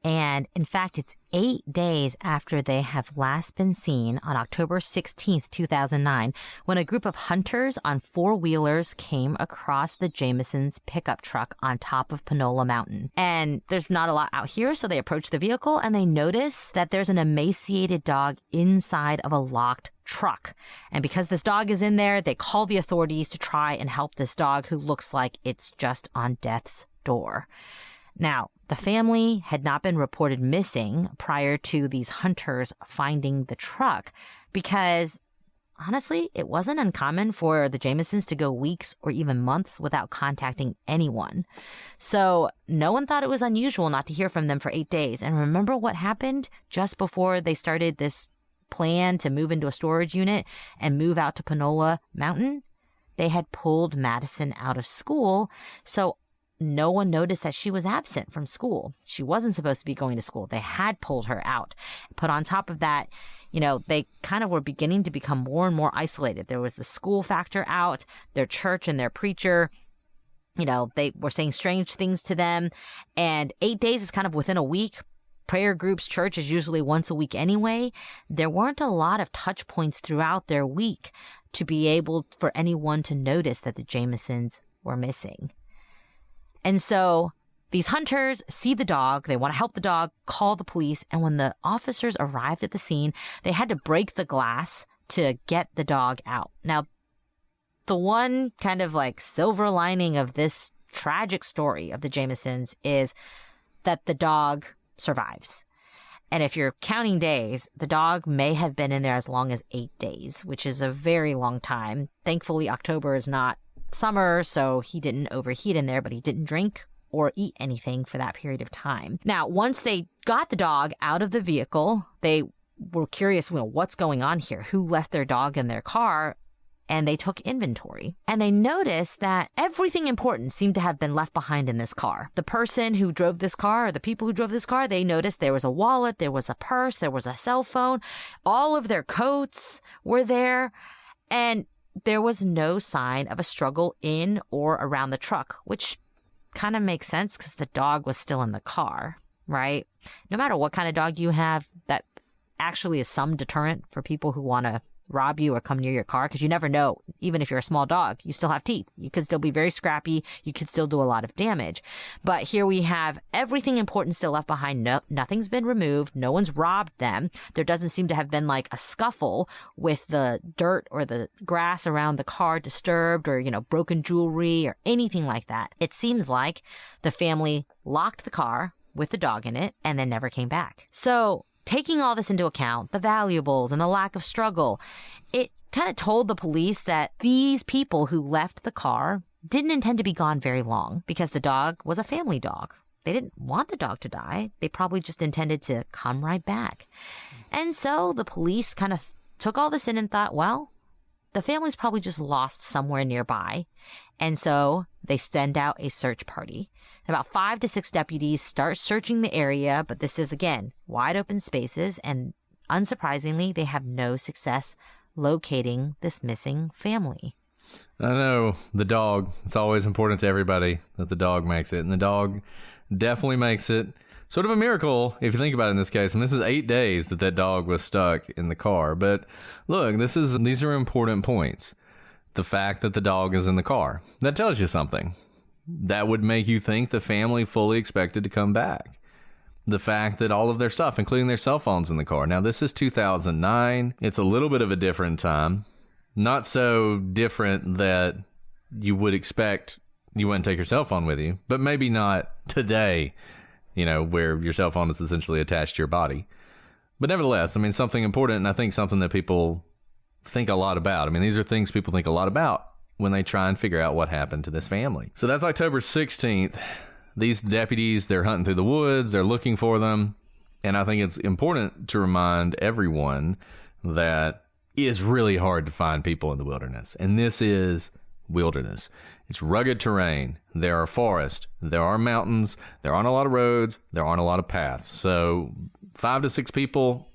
And in fact, it's 8 days after they have last been seen on October 16th, 2009, when a group of hunters on 4-wheelers came across the Jamison's pickup truck on top of Panola Mountain. And there's not a lot out here, so they approach the vehicle and they notice that there's an emaciated dog inside of a locked truck. And because this dog is in there, they call the authorities to try and help this dog who looks like it's just on death's door. Now, the family had not been reported missing prior to these hunters finding the truck because, honestly, it wasn't uncommon for the Jamisons to go weeks or even months without contacting anyone. So no one thought it was unusual not to hear from them for 8 days. And remember what happened just before they started this plan to move into a storage unit and move out to Panola Mountain? They had pulled Madison out of school, so no one noticed that she was absent from school. She wasn't supposed to be going to school. They had pulled her out. But on top of that, they kind of were beginning to become more and more isolated. There was the school factor out, their church and their preacher, they were saying strange things to them. And 8 days is kind of within a week. Prayer groups, church is usually once a week anyway. There weren't a lot of touch points throughout their week to be able for anyone to notice that the Jamisons were missing. And so these hunters see the dog. They want to help the dog, call the police. And when the officers arrived at the scene, they had to break the glass to get the dog out. Now, the one kind of like silver lining of this tragic story of the Jamisons is that the dog survives. And if you're counting days, the dog may have been in there as long as 8 days, which is a very long time. Thankfully, October is not summer, so he didn't overheat in there, but he didn't drink or eat anything for that period of time. Now, once they got the dog out of the vehicle, they were curious, what's going on here? Who left their dog in their car? And they took inventory. And they noticed that everything important seemed to have been left behind in this car. The person who drove this car, or the people who drove this car, they noticed there was a wallet, there was a purse, there was a cell phone. All of their coats were there. And there was no sign of a struggle in or around the truck, which kind of makes sense because the dog was still in the car, right? No matter what kind of dog you have, that actually is some deterrent for people who want to rob you or come near your car, because you never know. Even if you're a small dog, you still have teeth. You could still be very scrappy. You could still do a lot of damage. But here we have everything important still left behind. No, nothing's been removed. No one's robbed them. There doesn't seem to have been like a scuffle with the dirt or the grass around the car disturbed, or, broken jewelry or anything like that. It seems like the family locked the car with the dog in it and then never came back. So taking all this into account, the valuables and the lack of struggle, it kind of told the police that these people who left the car didn't intend to be gone very long, because the dog was a family dog. They didn't want the dog to die. They probably just intended to come right back. And so the police kind of took all this in and thought, well, the family's probably just lost somewhere nearby. And so they send out a search party. About 5 to 6 deputies start searching the area, but this is, again, wide open spaces, and unsurprisingly, they have no success locating this missing family. I know the dog, it's always important to everybody that the dog makes it, and the dog definitely makes it. Sort of a miracle, if you think about it in this case. And this is 8 days that dog was stuck in the car. But look, these are important points. The fact that the dog is in the car, that tells you something. That would make you think the family fully expected to come back. The fact that all of their stuff, including their cell phones, in the car. Now, this is 2009. It's a little bit of a different time. Not so different that you would expect you wouldn't take your cell phone with you, but maybe not today, where your cell phone is essentially attached to your body. But nevertheless, something important, and I think something that people think a lot about. These are things people think a lot about when they try and figure out what happened to this family. So that's October 16th. These deputies, they're hunting through the woods, they're looking for them. And I think it's important to remind everyone that it's really hard to find people in the wilderness. And this is wilderness. It's rugged terrain. There are forests. There are mountains. There aren't a lot of roads. There aren't a lot of paths. So 5 to 6 people,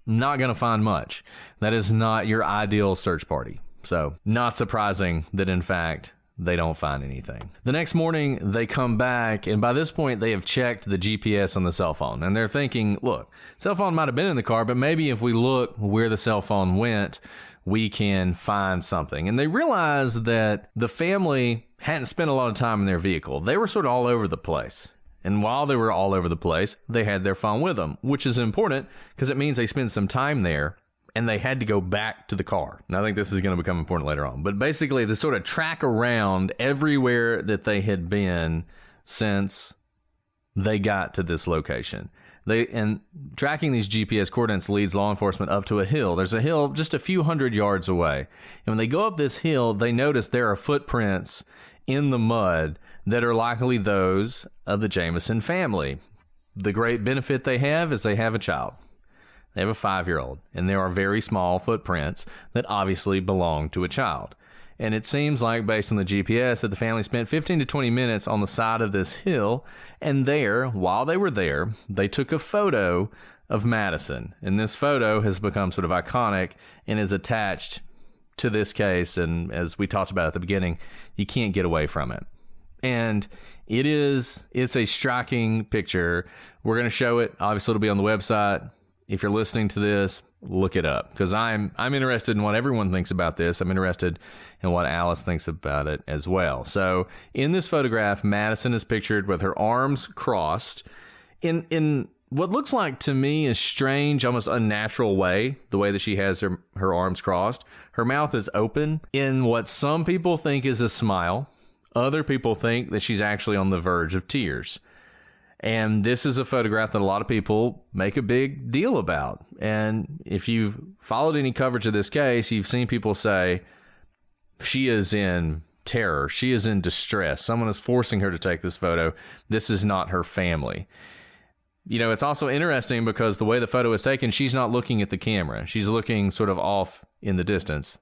not going to find much. That is not your ideal search party. So not surprising that, in fact, they don't find anything. The next morning, they come back, and by this point, they have checked the GPS on the cell phone. And they're thinking, look, cell phone might have been in the car, but maybe if we look where the cell phone went, we can find something. And they realized that the family hadn't spent a lot of time in their vehicle. They were sort of all over the place. And while they were all over the place, they had their phone with them, which is important because it means they spent some time there and they had to go back to the car. And I think this is going to become important later on. But basically, they sort of track around everywhere that they had been since they got to this location. And tracking these GPS coordinates leads law enforcement up to a hill. There's a hill just a few hundred yards away. And when they go up this hill, they notice there are footprints in the mud that are likely those of the Jamison family. The great benefit they have is they have a child. They have a 5-year-old, and there are very small footprints that obviously belong to a child. And it seems like, based on the GPS, that the family spent 15 to 20 minutes on the side of this hill. And there, while they were there, they took a photo of Madison. And this photo has become sort of iconic and is attached to this case. And as we talked about at the beginning, you can't get away from it. And it's a striking picture. We're going to show it. Obviously, it'll be on the website. If you're listening to this, look it up, because I'm interested in what everyone thinks about this. I'm interested in what Alice thinks about it as well. So in this photograph, Madison is pictured with her arms crossed in what looks like to me a strange, almost unnatural way, the way that she has her arms crossed. Her mouth is open in what some people think is a smile. Other people think that she's actually on the verge of tears. And this is a photograph that a lot of people make a big deal about. And if you've followed any coverage of this case, you've seen people say, she is in terror. She is in distress. Someone is forcing her to take this photo. This is not her family. You know, it's also interesting because the way the photo is taken, she's not looking at the camera. She's looking sort of off in the distance.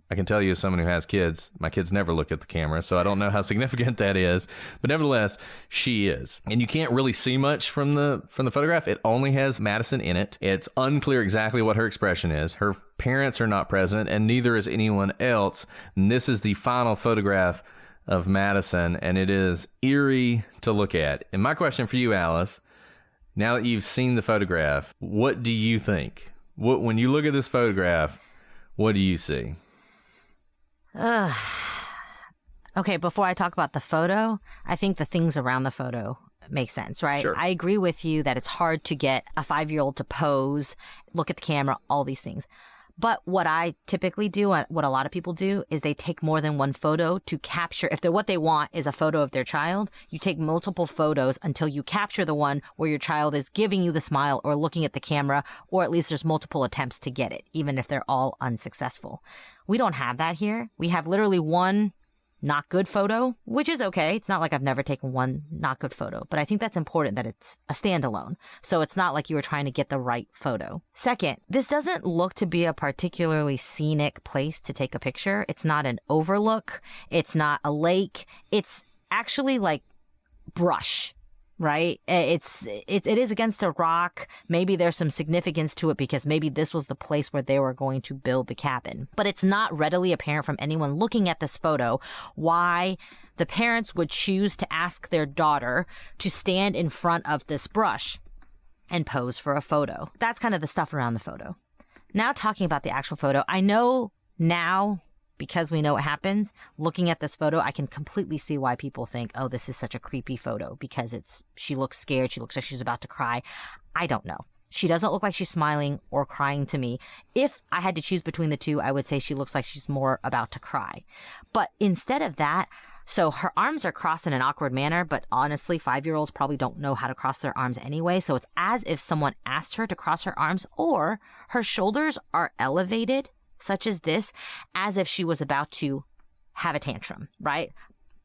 I can tell you, as someone who has kids, my kids never look at the camera, so I don't know how significant that is. But nevertheless, she is. And you can't really see much from the photograph. It only has Madison in it. It's unclear exactly what her expression is. Her parents are not present, and neither is anyone else. And this is the final photograph of Madison, and it is eerie to look at. And my question for you, Alice, now that you've seen the photograph, what do you think? When you look at this photograph, what do you see? Okay, before I talk about the photo, I think the things around the photo make sense, right? Sure. I agree with you that it's hard to get a 5-year-old to pose, look at the camera, all these things. But what I typically do, what a lot of people do, is they take more than one photo to capture. If what they want is a photo of their child, you take multiple photos until you capture the one where your child is giving you the smile or looking at the camera, or at least there's multiple attempts to get it, even if they're all unsuccessful. We don't have that here. We have literally one not good photo, which is okay. It's not like I've never taken one not good photo, but I think that's important that it's a standalone. So it's not like you were trying to get the right photo. Second, this doesn't look to be a particularly scenic place to take a picture. It's not an overlook. It's not a lake. It's actually like brush. Right? It is against a rock. Maybe there's some significance to it because maybe this was the place where they were going to build the cabin. But it's not readily apparent from anyone looking at this photo why the parents would choose to ask their daughter to stand in front of this brush and pose for a photo. That's kind of the stuff around the photo. Now talking about the actual photo, I know now, because we know what happens, looking at this photo, I can completely see why people think, oh, this is such a creepy photo because she looks scared. She looks like she's about to cry. I don't know. She doesn't look like she's smiling or crying to me. If I had to choose between the two, I would say she looks like she's more about to cry. But instead of that, so her arms are crossed in an awkward manner, but honestly, 5-year-olds probably don't know how to cross their arms anyway. So it's as if someone asked her to cross her arms, or her shoulders are elevated, such as this, as if she was about to have a tantrum, right?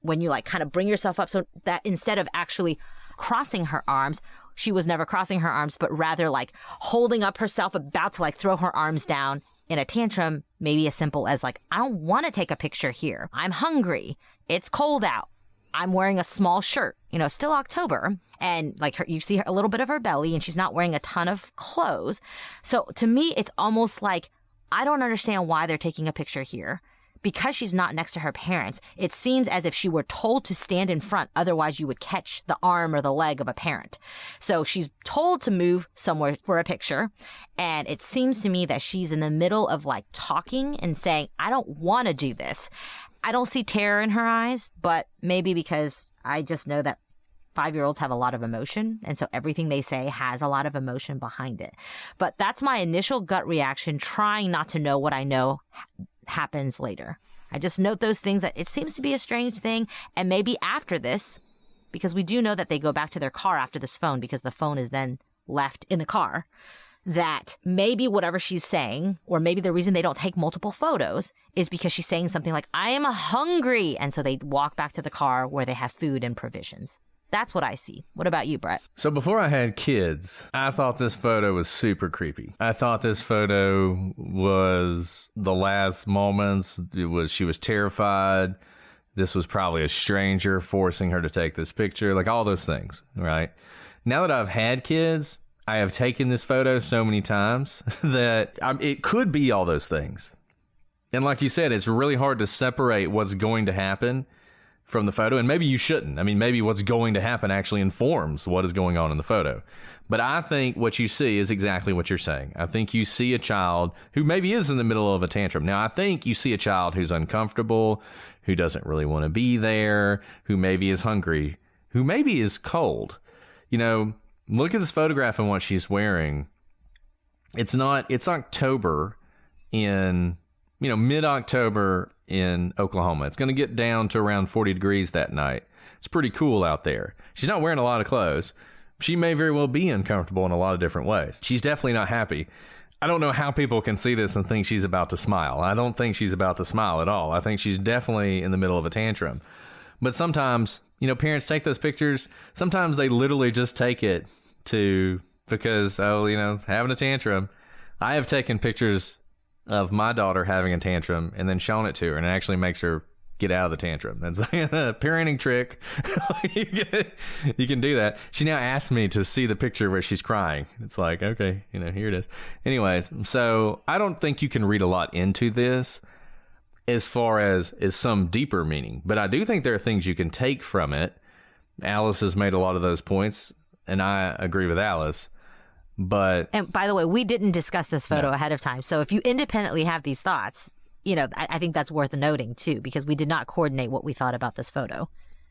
When you like kind of bring yourself up so that instead of actually crossing her arms, she was never crossing her arms, but rather like holding up herself, about to like throw her arms down in a tantrum, maybe as simple as like, I don't want to take a picture here. I'm hungry. It's cold out. I'm wearing a small shirt, still October. And like you see a little bit of her belly and she's not wearing a ton of clothes. So to me, it's almost like, I don't understand why they're taking a picture here. Because she's not next to her parents, it seems as if she were told to stand in front, otherwise you would catch the arm or the leg of a parent. So she's told to move somewhere for a picture, and it seems to me that she's in the middle of like talking and saying, I don't want to do this. I don't see terror in her eyes, but maybe because I just know that 5-year-olds have a lot of emotion, and so everything they say has a lot of emotion behind it. But that's my initial gut reaction, trying not to know what I know happens later. I just note those things that it seems to be a strange thing, and maybe after this, because we do know that they go back to their car after this phone, because the phone is then left in the car, that maybe whatever she's saying, or maybe the reason they don't take multiple photos is because she's saying something like, I am hungry, and so they walk back to the car where they have food and provisions. That's what I see. What about you, Brett? So before I had kids, I thought this photo was super creepy. I thought this photo was the last moments. She was terrified. This was probably a stranger forcing her to take this picture, like all those things, right? Now that I've had kids, I have taken this photo so many times that it could be all those things. And like you said, it's really hard to separate what's going to happen from the photo. And maybe you shouldn't. I mean, maybe what's going to happen actually informs what is going on in the photo. But I think what you see is exactly what you're saying. I think you see a child who maybe is in the middle of a tantrum. Now, I think you see a child who's uncomfortable, who doesn't really want to be there, who maybe is hungry, who maybe is cold. You know, look at this photograph and what she's wearing. It's October in, mid-October in Oklahoma. It's going to get down to around 40 degrees that night. It's pretty cool out there. She's not wearing a lot of clothes. She may very well be uncomfortable in a lot of different ways. She's definitely not happy. I don't know how people can see this and think she's about to smile. I don't think she's about to smile at all. I think she's definitely in the middle of a tantrum. But sometimes, parents take those pictures. Sometimes they literally just take it because, having a tantrum. I have taken pictures of my daughter having a tantrum and then shown it to her, and it actually makes her get out of the tantrum. That's a parenting trick. You can do that. She now asked me to see the picture where she's crying. It's like, okay, here it is. Anyways, so I don't think you can read a lot into this as far as some deeper meaning, but I do think there are things you can take from it. Alice has made a lot of those points, and I agree with Alice. And by the way, we didn't discuss this photo ahead of time. So if you independently have these thoughts, I think that's worth noting too, because we did not coordinate what we thought about this photo.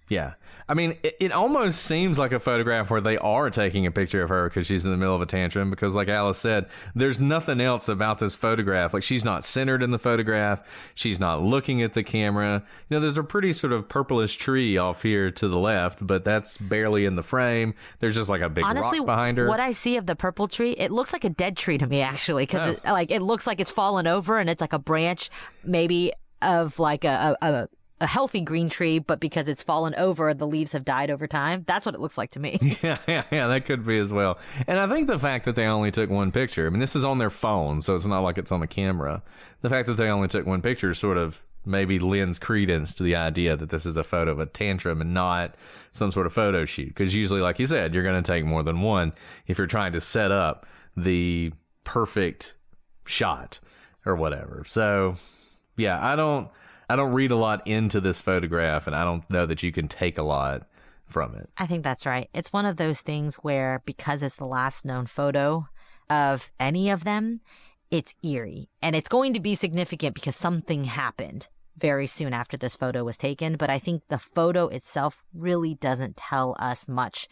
Yeah. I mean, it almost seems like a photograph where they are taking a picture of her because she's in the middle of a tantrum, because like Alice said, there's nothing else about this photograph. Like, she's not centered in the photograph. She's not looking at the camera. There's a pretty sort of purplish tree off here to the left, but that's barely in the frame. There's just like a big rock behind her. What I see of the purple tree, it looks like a dead tree to me, actually, because it looks like it's fallen over and it's like a branch maybe of like a healthy green tree, but because it's fallen over, the leaves have died over time. That's what it looks like to me. Yeah, that could be as well. And I think the fact that they only took one picture, I mean, this is on their phone, so it's not like it's on the camera. The fact that they only took one picture sort of maybe lends credence to the idea that this is a photo of a tantrum and not some sort of photo shoot. Because usually, like you said, you're going to take more than one if you're trying to set up the perfect shot or whatever. So, yeah, I don't read a lot into this photograph, and I don't know that you can take a lot from it. I think that's right. It's one of those things where, because it's the last known photo of any of them, it's eerie. And it's going to be significant because something happened very soon after this photo was taken. But I think the photo itself really doesn't tell us much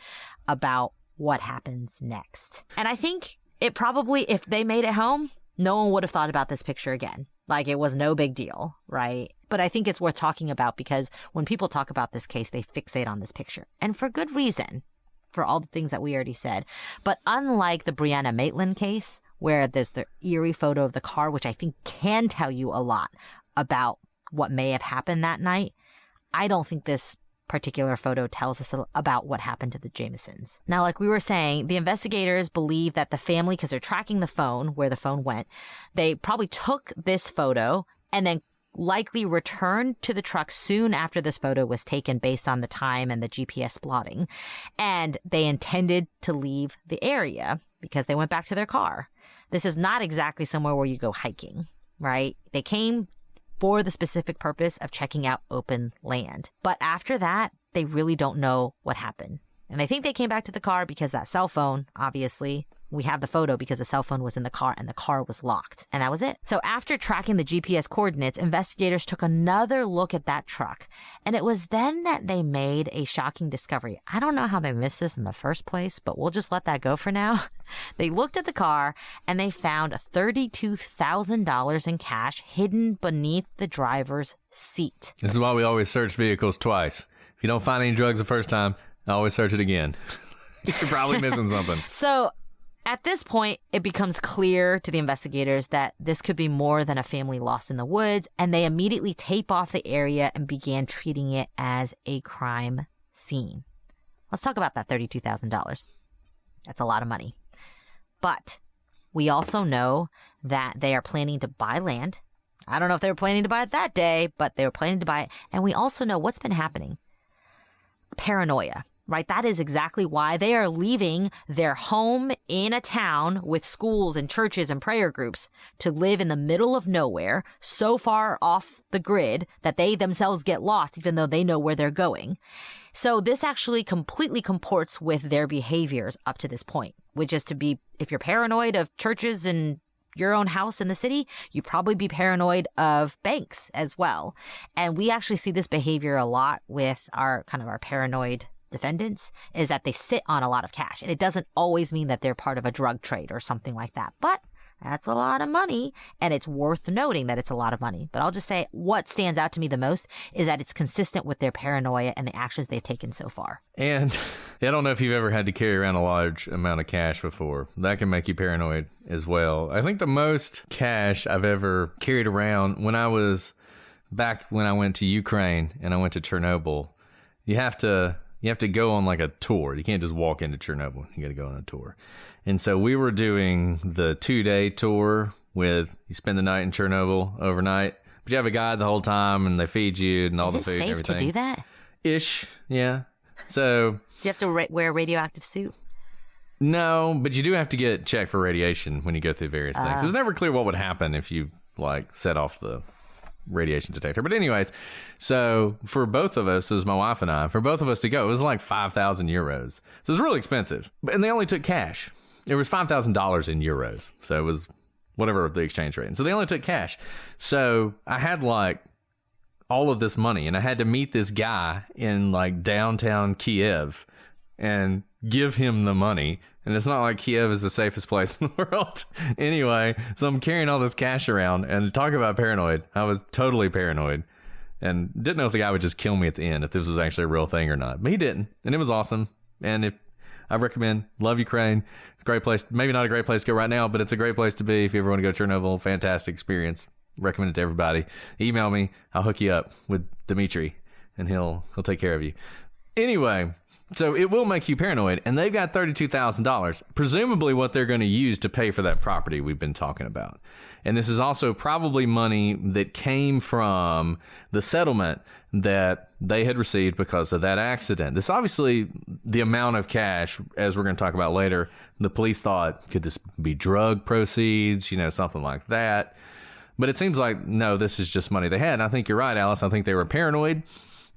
about what happens next. And I think it probably, if they made it home, no one would have thought about this picture again. Like, it was no big deal, right? But I think it's worth talking about because when people talk about this case, they fixate on this picture. And for good reason, for all the things that we already said. But unlike the Brianna Maitland case, where there's the eerie photo of the car, which I think can tell you a lot about what may have happened that night, I don't think this particular photo tells us about what happened to the Jamisons. Now, like we were saying, the investigators believe that the family, because they're tracking the phone, where the phone went, they probably took this photo and then likely returned to the truck soon after this photo was taken based on the time and the GPS plotting. And they intended to leave the area because they went back to their car. This is not exactly somewhere where you go hiking, right? They came for the specific purpose of checking out open land. But after that, they really don't know what happened. And I think they came back to the car because that cell phone, obviously, we have the photo because the cell phone was in the car and the car was locked. And that was it. So after tracking the GPS coordinates, investigators took another look at that truck. And it was then that they made a shocking discovery. I don't know how they missed this in the first place, but we'll just let that go for now. They looked at the car and they found $32,000 in cash hidden beneath the driver's seat. This is why we always search vehicles twice. If you don't find any drugs the first time, always search it again. You're probably missing something. So at this point, it becomes clear to the investigators that this could be more than a family lost in the woods, and they immediately tape off the area and began treating it as a crime scene. Let's talk about that $32,000. That's a lot of money. But we also know that they are planning to buy land. I don't know if they were planning to buy it that day, but they were planning to buy it. And we also know what's been happening. Paranoia, right? That is exactly why they are leaving their home in a town with schools and churches and prayer groups to live in the middle of nowhere, so far off the grid that they themselves get lost, even though they know where they're going. So this actually completely comports with their behaviors up to this point, which is to be, if you're paranoid of churches and your own house in the city, you'd probably be paranoid of banks as well. And we actually see this behavior a lot with our paranoid defendants, is that they sit on a lot of cash. And it doesn't always mean that they're part of a drug trade or something like that. But that's a lot of money, and it's worth noting that it's a lot of money. But I'll just say what stands out to me the most is that it's consistent with their paranoia and the actions they've taken so far. And I don't know if you've ever had to carry around a large amount of cash before. That can make you paranoid as well. I think the most cash I've ever carried around when I went to Ukraine and I went to Chernobyl, you have to go on like a tour. You can't just walk into Chernobyl. You got to go on a tour. And so we were doing the 2-day tour with, you spend the night in Chernobyl overnight, but you have a guide the whole time and they feed you and all the food and everything. Is it safe to do that? Ish, yeah. So. Do you have to wear a radioactive suit? No, but you do have to get checked for radiation when you go through various things. It was never clear what would happen if you set off the radiation detector. But anyways, so for both of us, it was my wife and I, for both of us to go, it was like 5,000 euros. So it was really expensive. And they only took cash. It was $5,000 in euros. So it was whatever the exchange rate. And so they only took cash. So I had like all of this money and I had to meet this guy in like downtown Kiev and give him the money. And it's not like Kiev is the safest place in the world. Anyway, so I'm carrying all this cash around, and talk about paranoid. I was totally paranoid and didn't know if the guy would just kill me at the end, if this was actually a real thing or not. But he didn't, and it was awesome. And if I recommend, love Ukraine. It's a great place. Maybe not a great place to go right now, but it's a great place to be if you ever want to go to Chernobyl. Fantastic experience. Recommend it to everybody. Email me. I'll hook you up with Dimitri, and he'll take care of you. Anyway, so it will make you paranoid, and they've got $32,000, presumably what they're going to use to pay for that property we've been talking about. And this is also probably money that came from the settlement that they had received because of that accident. This obviously, the amount of cash, as we're going to talk about later, the police thought, could this be drug proceeds, something like that. But it seems like, no, this is just money they had. And I think you're right, Alice. I think they were paranoid.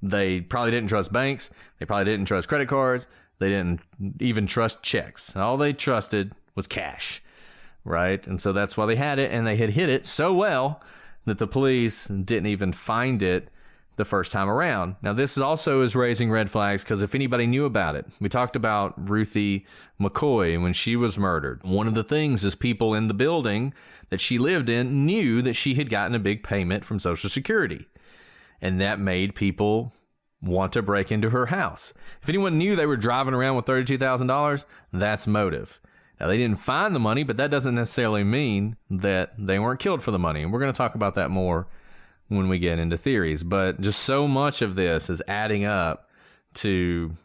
They probably didn't trust banks. They probably didn't trust credit cards. They didn't even trust checks. All they trusted was cash, right? And so that's why they had it, and they had hid it so well that the police didn't even find it the first time around. Now, this also is raising red flags because if anybody knew about it, we talked about Ruthie McCoy when she was murdered. One of the things is people in the building that she lived in knew that she had gotten a big payment from Social Security. And that made people want to break into her house. If anyone knew they were driving around with $32,000, that's motive. Now, they didn't find the money, but that doesn't necessarily mean that they weren't killed for the money. And we're going to talk about that more when we get into theories. But just so much of this is adding up to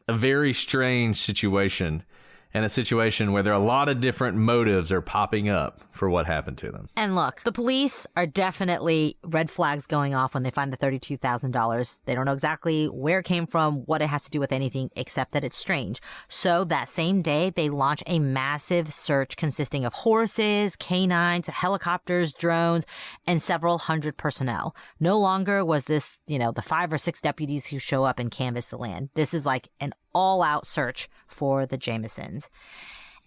a very strange situation, and a situation where there are a lot of different motives are popping up for what happened to them. And look, the police are definitely red flags going off when they find the $32,000. They don't know exactly where it came from, what it has to do with anything, except that it's strange. So that same day, they launch a massive search consisting of horses, canines, helicopters, drones, and several hundred personnel. No longer was this, the 5 or 6 deputies who show up and canvass the land. This is like an all-out search for the Jamisons.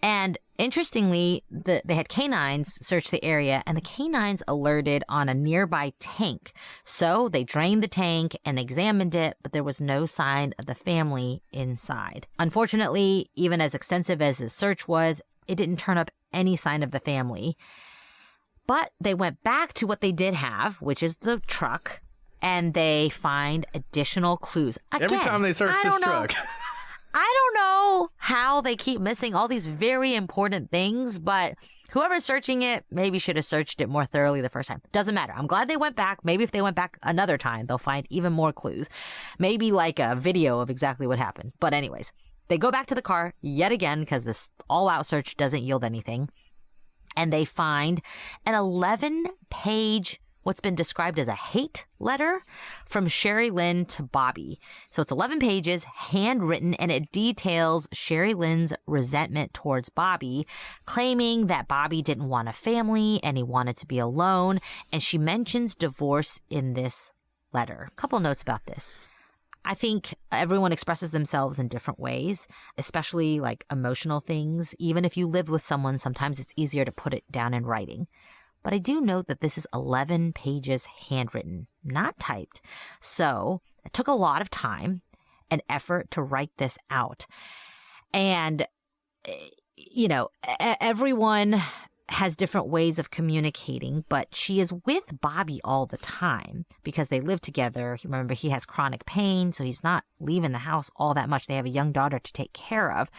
And interestingly, they had canines search the area, and the canines alerted on a nearby tank. So they drained the tank and examined it, but there was no sign of the family inside. Unfortunately, even as extensive as the search was, it didn't turn up any sign of the family. But they went back to what they did have, which is the truck, and they find additional clues. Again, every time they search this truck. I don't know how they keep missing all these very important things, but Whoever's searching it maybe should have searched it more thoroughly the first time. Doesn't matter. I'm glad they went back. Maybe if they went back another time, they'll find even more clues. Maybe like a video of exactly what happened. But anyways, they go back to the car yet again because this all-out search doesn't yield anything. And they find an 11-page, what's been described as a hate letter from Sherry Lynn to Bobby. So it's 11 pages, handwritten, and it details Sherry Lynn's resentment towards Bobby, claiming that Bobby didn't want a family and he wanted to be alone. And she mentions divorce in this letter. A couple notes about this. I think everyone expresses themselves in different ways, especially like emotional things. Even if you live with someone, sometimes it's easier to put it down in writing. But I do note that this is 11 pages handwritten, not typed. So it took a lot of time and effort to write this out. And, you know, everyone has different ways of communicating, but she is with Bobby all the time because they live together. Remember, he has chronic pain, so he's not leaving the house all that much. They have a young daughter to take care of,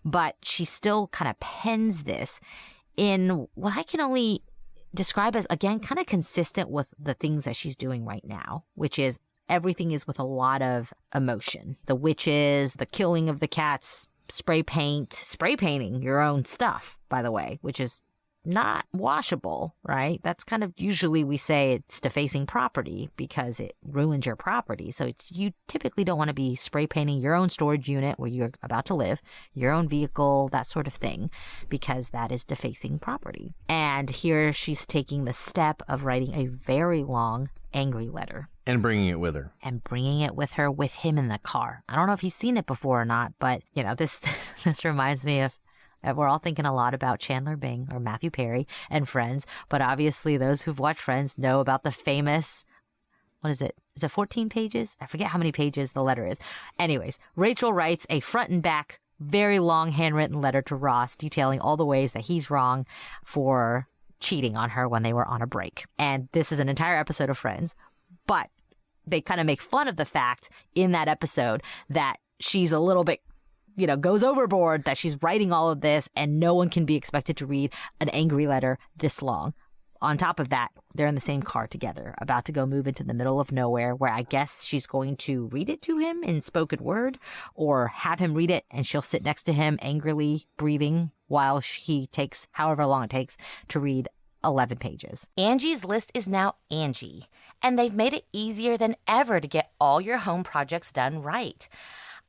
but she still kind of pens this in what I can only describe as, again, kind of consistent with the things that she's doing right now, which is everything is with a lot of emotion. The witches, the killing of the cats, spray painting your own stuff, by the way, which is not washable, right? That's kind of usually we say it's defacing property because it ruins your property. So you typically don't want to be spray painting your own storage unit where you're about to live, your own vehicle, that sort of thing, because that is defacing property. And here she's taking the step of writing a very long, angry letter. And bringing it with her. And bringing it with her, with him in the car. I don't know if he's seen it before or not, but, you know, this reminds me of, we're all thinking a lot about Chandler Bing or Matthew Perry and Friends, but obviously those who've watched Friends know about the famous, what is it? Is it 14 pages? I forget how many pages the letter is. Anyways, Rachel writes a front and back, very long handwritten letter to Ross detailing all the ways that he's wrong for cheating on her when they were on a break. And this is an entire episode of Friends, but they kind of make fun of the fact in that episode that she's a little bit, you know, goes overboard, that she's writing all of this and no one can be expected to read an angry letter this long. On top of that, they're in the same car together, about to go move into the middle of nowhere where I guess she's going to read it to him in spoken word or have him read it and she'll sit next to him angrily breathing while he takes however long it takes to read 11 pages. Angie's List is now Angie, and they've made it easier than ever to get all your home projects done right.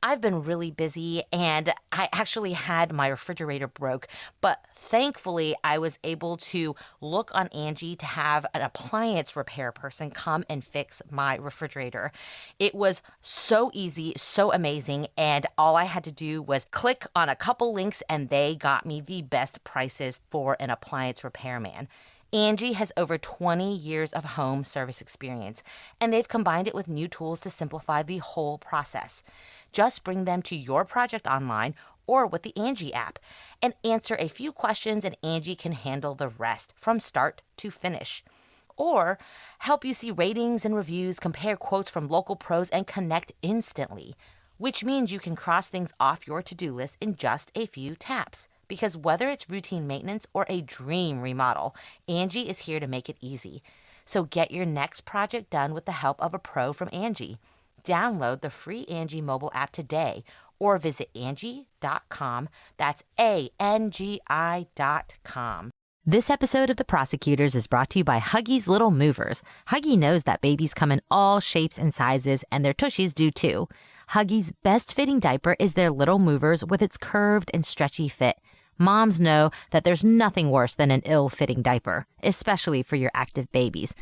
I've been really busy and I actually had my refrigerator broke, but thankfully I was able to look on Angie to have an appliance repair person come and fix my refrigerator. It was so easy, so amazing, and all I had to do was click on a couple links and they got me the best prices for an appliance repairman. Angie has over 20 years of home service experience, and they've combined it with new tools to simplify the whole process. Just bring them to your project online or with the Angie app and answer a few questions and Angie can handle the rest from start to finish. Or help you see ratings and reviews, compare quotes from local pros, and connect instantly, which means you can cross things off your to-do list in just a few taps. Because whether it's routine maintenance or a dream remodel, Angie is here to make it easy. So get your next project done with the help of a pro from Angie. Download the free Angie mobile app today or visit Angie.com. That's ANGI.com. This episode of The Prosecutors is brought to you by Huggies Little Movers. Huggy knows that babies come in all shapes and sizes, and their tushies do too. Huggies' best fitting diaper is their Little Movers with its curved and stretchy fit. Moms know that there's nothing worse than an ill-fitting diaper, especially for your active babies.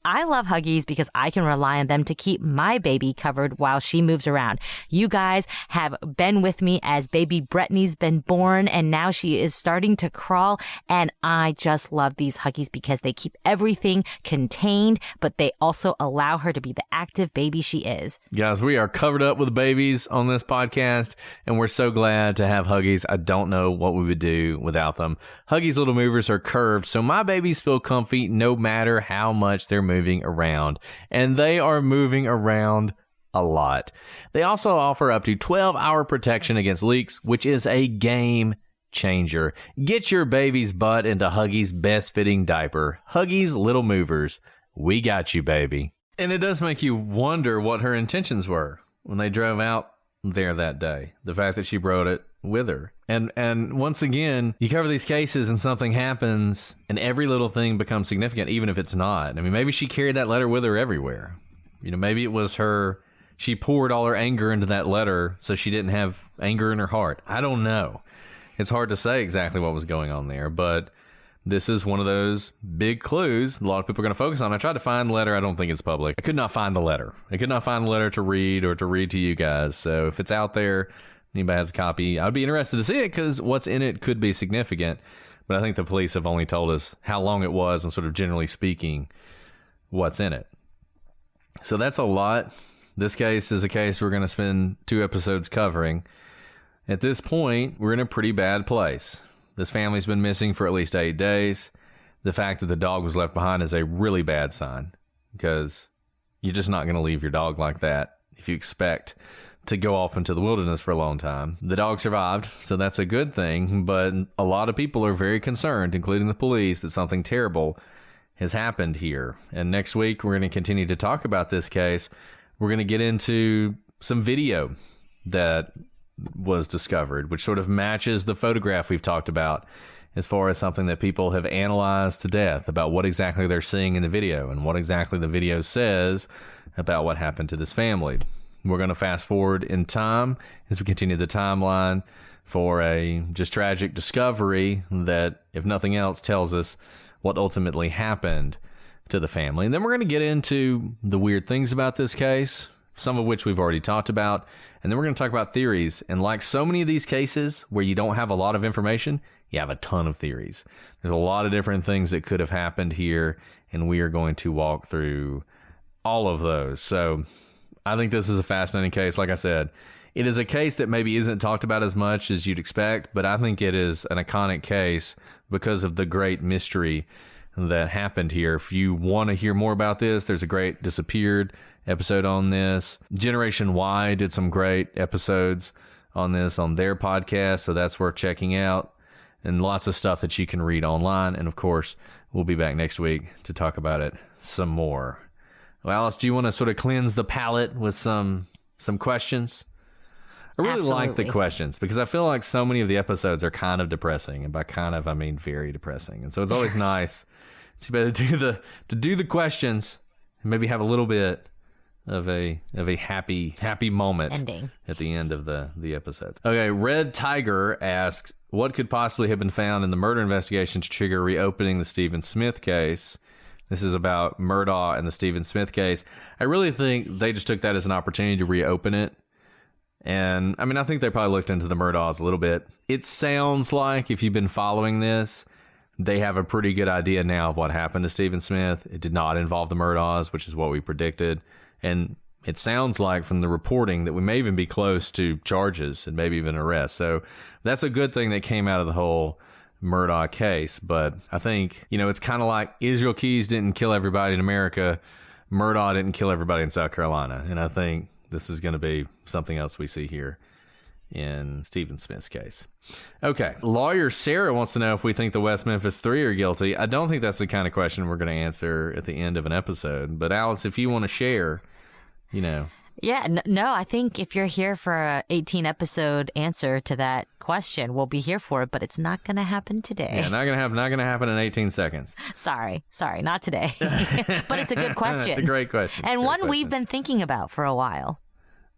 I love Huggies because I can rely on them to keep my baby covered while she moves around. You guys have been with me as baby Brittany's been born and now she is starting to crawl, and I just love these Huggies because they keep everything contained, but they also allow her to be the active baby she is. Guys, we are covered up with babies on this podcast, and we're so glad to have Huggies. I don't know what we would do without them. Huggies Little Movers are curved, so my babies feel comfy no matter how much they're moving around, and they are moving around a lot. They also offer up to 12-hour protection against leaks, which is a game changer. Get your baby's butt into Huggies' best fitting diaper. Huggies Little Movers. We got you, baby. And it does make you wonder what her intentions were when they drove out there that day. The fact that she brought it with her. And once again, you cover these cases and something happens and every little thing becomes significant, even if it's not. I mean, maybe she carried that letter with her everywhere. You know, maybe it was her, she poured all her anger into that letter so she didn't have anger in her heart. I don't know. It's hard to say exactly what was going on there, but this is one of those big clues a lot of people are going to focus on. I tried to find the letter. I don't think it's public. I could not find the letter. I could not find the letter to read or to read to you guys. So if it's out there, anybody has a copy, I'd be interested to see it because what's in it could be significant. But I think the police have only told us how long it was and sort of generally speaking, what's in it. So that's a lot. This case is a case we're going to spend 2 episodes covering. At this point, we're in a pretty bad place. This family's been missing for at least 8 days. The fact that the dog was left behind is a really bad sign because you're just not going to leave your dog like that if you expect to go off into the wilderness for a long time. The dog survived, so that's a good thing, but a lot of people are very concerned, including the police, that something terrible has happened here. And next week, we're going to continue to talk about this case. We're going to get into some video that was discovered, which sort of matches the photograph we've talked about as far as something that people have analyzed to death about what exactly they're seeing in the video and what exactly the video says about what happened to this family. We're going to fast forward in time as we continue the timeline for a just tragic discovery that, if nothing else, tells us what ultimately happened to the family. And then we're going to get into the weird things about this case, some of which we've already talked about. And then we're going to talk about theories. And like so many of these cases where you don't have a lot of information, you have a ton of theories. There's a lot of different things that could have happened here, and we are going to walk through all of those. So I think this is a fascinating case. Like I said, it is a case that maybe isn't talked about as much as you'd expect, but I think it is an iconic case because of the great mystery that happened here. If you want to hear more about this, there's a great Disappeared episode on this. Generation Y did some great episodes on this on their podcast, so that's worth checking out. And lots of stuff that you can read online. And of course, we'll be back next week to talk about it some more. Well, Alice, do you want to sort of cleanse the palate with some questions? I really like the questions because I feel like so many of the episodes are kind of depressing, and by kind of I mean very depressing. And so it's always nice to be able to do the questions and maybe have a little bit of a happy moment ending at the end of the episodes. Okay, Red Tiger asks, what could possibly have been found in the murder investigation to trigger reopening the Stephen Smith case? This is about Murdaugh and the Stephen Smith case. I really think they just took that as an opportunity to reopen it. And I mean, I think they probably looked into the Murdaughs a little bit. It sounds like, if you've been following this, they have a pretty good idea now of what happened to Stephen Smith. It did not involve the Murdaughs, which is what we predicted. And it sounds like from the reporting that we may even be close to charges and maybe even arrest. So that's a good thing that came out of the whole Murdaugh case. But I think, it's kind of like Israel Keys didn't kill everybody in America. Murdaugh didn't kill everybody in South Carolina. And I think this is going to be something else we see here in Stephen Smith's case. Okay. Lawyer Sarah wants to know if we think the West Memphis Three are guilty. I don't think that's the kind of question we're going to answer at the end of an episode. But Alice, if you want to share, Yeah, no, I think if you're here for a 18 episode answer to that question, we'll be here for it, but it's not going to happen today. Yeah, not going to happen in 18 seconds. Sorry, not today. But it's a good question. It's a great question. And one we've been thinking about for a while.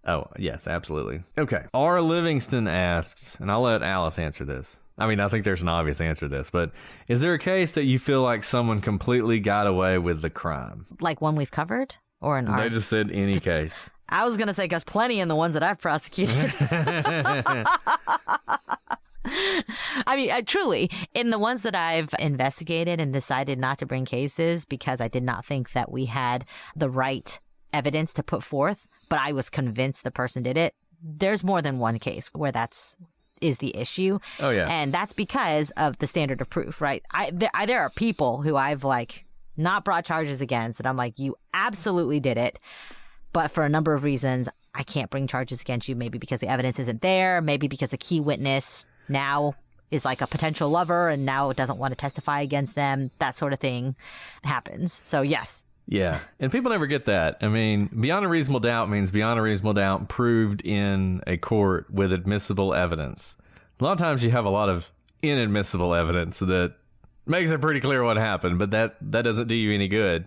Oh, yes, absolutely. Okay. R. Livingston asks, and I'll let Alice answer this. I mean, I think there's an obvious answer to this, but is there a case that you feel like someone completely got away with the crime? Like one we've covered? Or an They just said any case. I was going to say, because plenty in the ones that I've prosecuted. I mean, truly, in the ones that I've investigated and decided not to bring cases because I did not think that we had the right evidence to put forth, but I was convinced the person did it. There's more than one case where is the issue. Oh, yeah. And that's because of the standard of proof, right? There are people who I've not brought charges against that I'm like, you absolutely did it. But for a number of reasons, I can't bring charges against you. Maybe because the evidence isn't there. Maybe because a key witness now is like a potential lover and now doesn't want to testify against them. That sort of thing happens. So yes. Yeah. And people never get that. I mean, beyond a reasonable doubt means beyond a reasonable doubt proved in a court with admissible evidence. A lot of times you have a lot of inadmissible evidence that makes it pretty clear what happened, but that doesn't do you any good.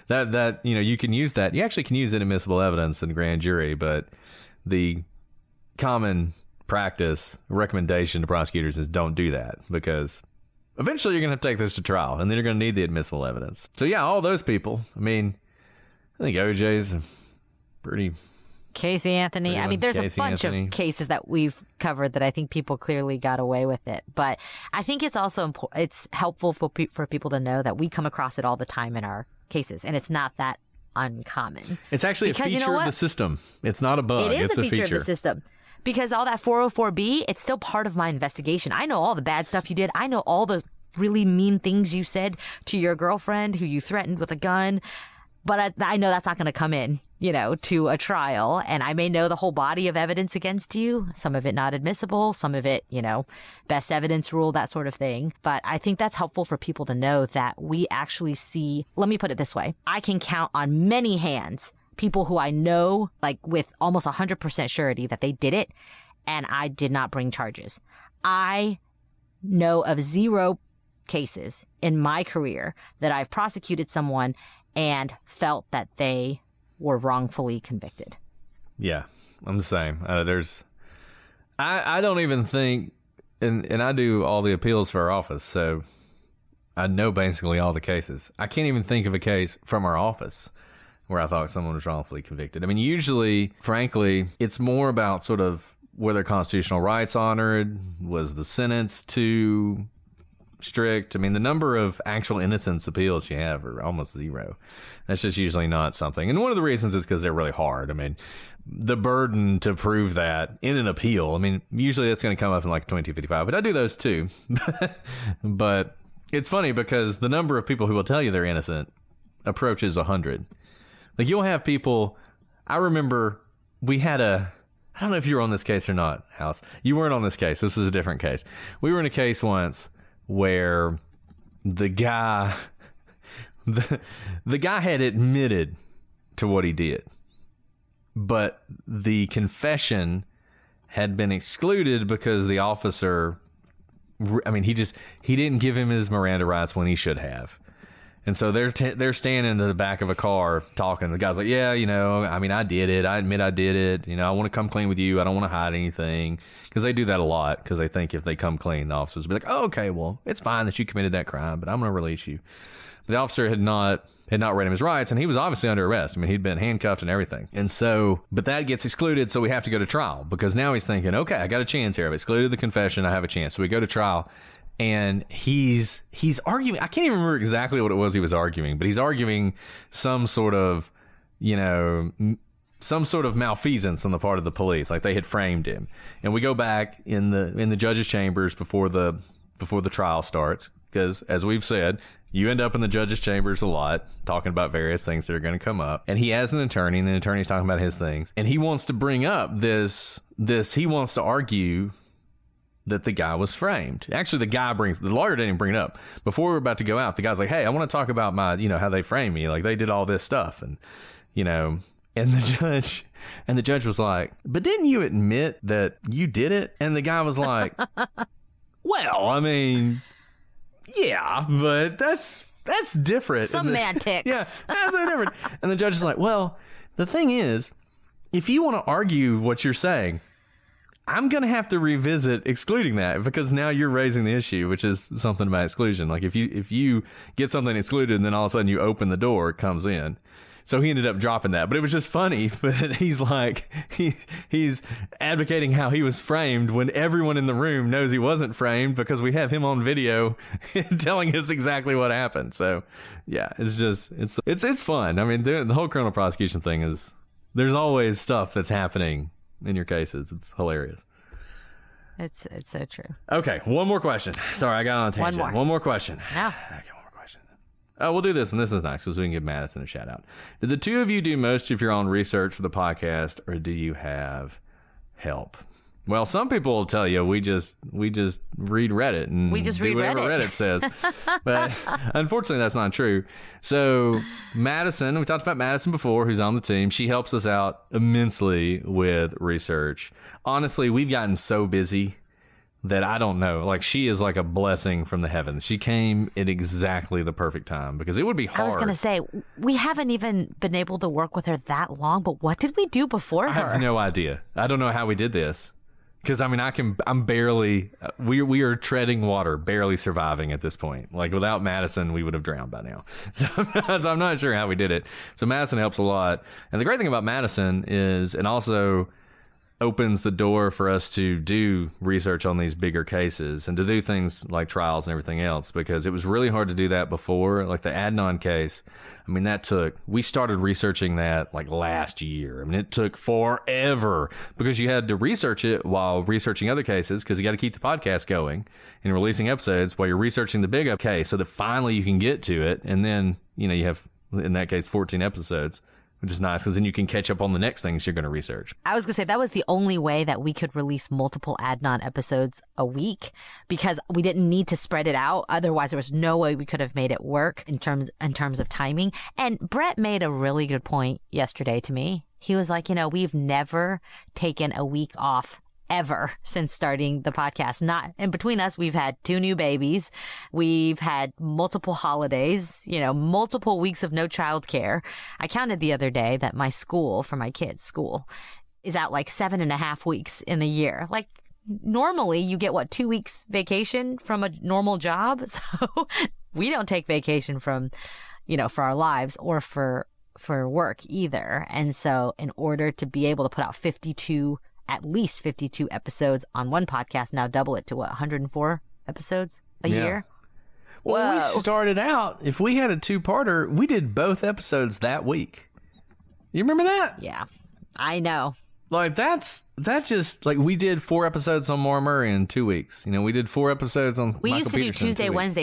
That you can use that. You actually can use inadmissible evidence in grand jury, but the common practice recommendation to prosecutors is don't do that, because eventually you're going to have to take this to trial, and then you're going to need the admissible evidence. So yeah, all those people. I mean, I think OJ's pretty... Casey Anthony. I mean, there's a bunch of cases that we've covered that I think people clearly got away with it. But I think it's also it's helpful for people to know that we come across it all the time in our cases, and it's not that uncommon. It's actually a feature of the system. It's not a bug. It's a feature of the system. Because all that 404B, it's still part of my investigation. I know all the bad stuff you did. I know all the really mean things you said to your girlfriend who you threatened with a gun. But I know that's not going to come in, to a trial. And I may know the whole body of evidence against you. Some of it not admissible. Some of it, best evidence rule, that sort of thing. But I think that's helpful for people to know that we actually see, let me put it this way. I can count on many hands people who I know, like with almost 100% surety that they did it, and I did not bring charges. I know of 0 cases in my career that I've prosecuted someone and felt that they were wrongfully convicted. Yeah, I'm the same. I don't even think, and I do all the appeals for our office, so I know basically all the cases. I can't even think of a case from our office where I thought someone was wrongfully convicted. I mean, usually, frankly, it's more about sort of were their constitutional rights honored? Was the sentence too strict? I mean, the number of actual innocence appeals you have are almost 0. That's just usually not something. And one of the reasons is because they're really hard. I mean, the burden to prove that in an appeal, I mean, usually that's going to come up in like 2255, but I do those too. But it's funny because the number of people who will tell you they're innocent approaches 100. Like, you'll have people, I remember we had I don't know if you were on this case or not, House. You weren't on this case. This is a different case. We were in a case once where the guy had admitted to what he did, but the confession had been excluded because the officer, I mean, he didn't give him his Miranda rights when he should have. And so they're standing in the back of a car talking. The guy's like, yeah, I mean, I did it. I admit I did it. I want to come clean with you. I don't want to hide anything. Because they do that a lot. Because they think if they come clean, the officers will be like, oh, okay, well, it's fine that you committed that crime, but I'm going to release you. But the officer had not read him his rights, and he was obviously under arrest. I mean, he'd been handcuffed and everything. And so, but that gets excluded, so we have to go to trial. Because now he's thinking, okay, I got a chance here. I've excluded the confession. I have a chance. So we go to trial. And he's arguing. I can't even remember exactly what it was he was arguing, but he's arguing some sort of, malfeasance on the part of the police, like they had framed him. And we go back in the judge's chambers before the trial starts, because as we've said, you end up in the judge's chambers a lot talking about various things that are going to come up. And he has an attorney, and the attorney's talking about his things, and he wants to bring up this. He wants to argue that the guy was framed. Actually, the lawyer didn't even bring it up. Before we were about to go out, the guy's like, hey, I want to talk about my, how they framed me. Like, they did all this stuff. And, and the judge was like, but didn't you admit that you did it? And the guy was like, well, I mean, yeah, but that's different. Semantics. Yeah, that's different. And the judge is like, well, the thing is, if you want to argue what you're saying, I'm going to have to revisit excluding that, because now you're raising the issue, which is something about exclusion. Like if you get something excluded and then all of a sudden you open the door, it comes in. So he ended up dropping that. But it was just funny. But he's like, he's advocating how he was framed when everyone in the room knows he wasn't framed, because we have him on video telling us exactly what happened. So yeah, it's fun. I mean, the whole criminal prosecution thing is, there's always stuff that's happening in your cases. It's hilarious. It's so true. Okay, one more question. Sorry, I got on a tangent. One more question. No. Okay, one more question. Oh, we'll do this one. This is nice because we can give Madison a shout out. Did the two of you do most of your own research for the podcast, or do you have help? Well, some people will tell you we just read Reddit and we just do read whatever Reddit says. But unfortunately, that's not true. So Madison, we talked about Madison before, who's on the team. She helps us out immensely with research. Honestly, we've gotten so busy that I don't know. Like, she is like a blessing from the heavens. She came at exactly the perfect time because it would be hard. I was going to say, we haven't even been able to work with her that long, but what did we do before her? I have no idea. I don't know how we did this. Because, I mean, I'm barely, we are treading water, barely surviving at this point. Like, without Madison, we would have drowned by now. So I'm not sure how we did it. So Madison helps a lot. And the great thing about Madison is it also opens the door for us to do research on these bigger cases and to do things like trials and everything else, because it was really hard to do that before. Like the Adnan case, I mean, we started researching that like last year. I mean, it took forever because you had to research it while researching other cases, because you got to keep the podcast going and releasing episodes while you're researching the big case so that finally you can get to it. And then, you have, in that case, 14 episodes. Which is nice because then you can catch up on the next things you're going to research. I was going to say that was the only way that we could release multiple Adnan episodes a week, because we didn't need to spread it out. Otherwise, there was no way we could have made it work in terms of timing. And Brett made a really good point yesterday to me. He was like, we've never taken a week off ever since starting the podcast. And between us, we've had 2 new babies. We've had multiple holidays, multiple weeks of no childcare. I counted the other day that my school, for my kids' school, is out like 7.5 weeks in the year. Like, normally you get 2 weeks vacation from a normal job. So we don't take vacation from, for our lives or for work either. And so in order to be able to put out at least 52 episodes on one podcast, now double it to 104 episodes a year. Well, when we started out, if we had a 2-parter, we did both episodes that week. You remember that? Yeah, I know. Like, that's just, like, we did 4 episodes on Maura Murray in 2 weeks. We did 4 episodes on We Michael used to do Peterson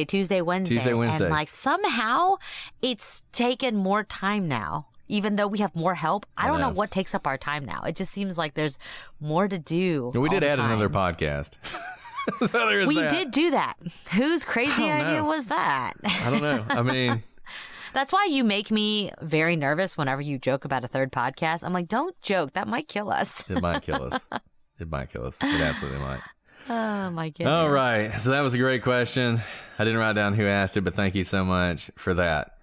Tuesday, Wednesday. And, like, somehow it's taken more time now. Even though we have more help, I don't know what takes up our time now. It just seems like there's more to do. We did add another podcast. So we did do that. Whose crazy idea was that? I don't know. I mean, that's why you make me very nervous whenever you joke about a third podcast. I'm like, don't joke. That might kill us. It might kill us. It absolutely might. Oh, my goodness. All right. So that was a great question. I didn't write down who asked it, but thank you so much for that.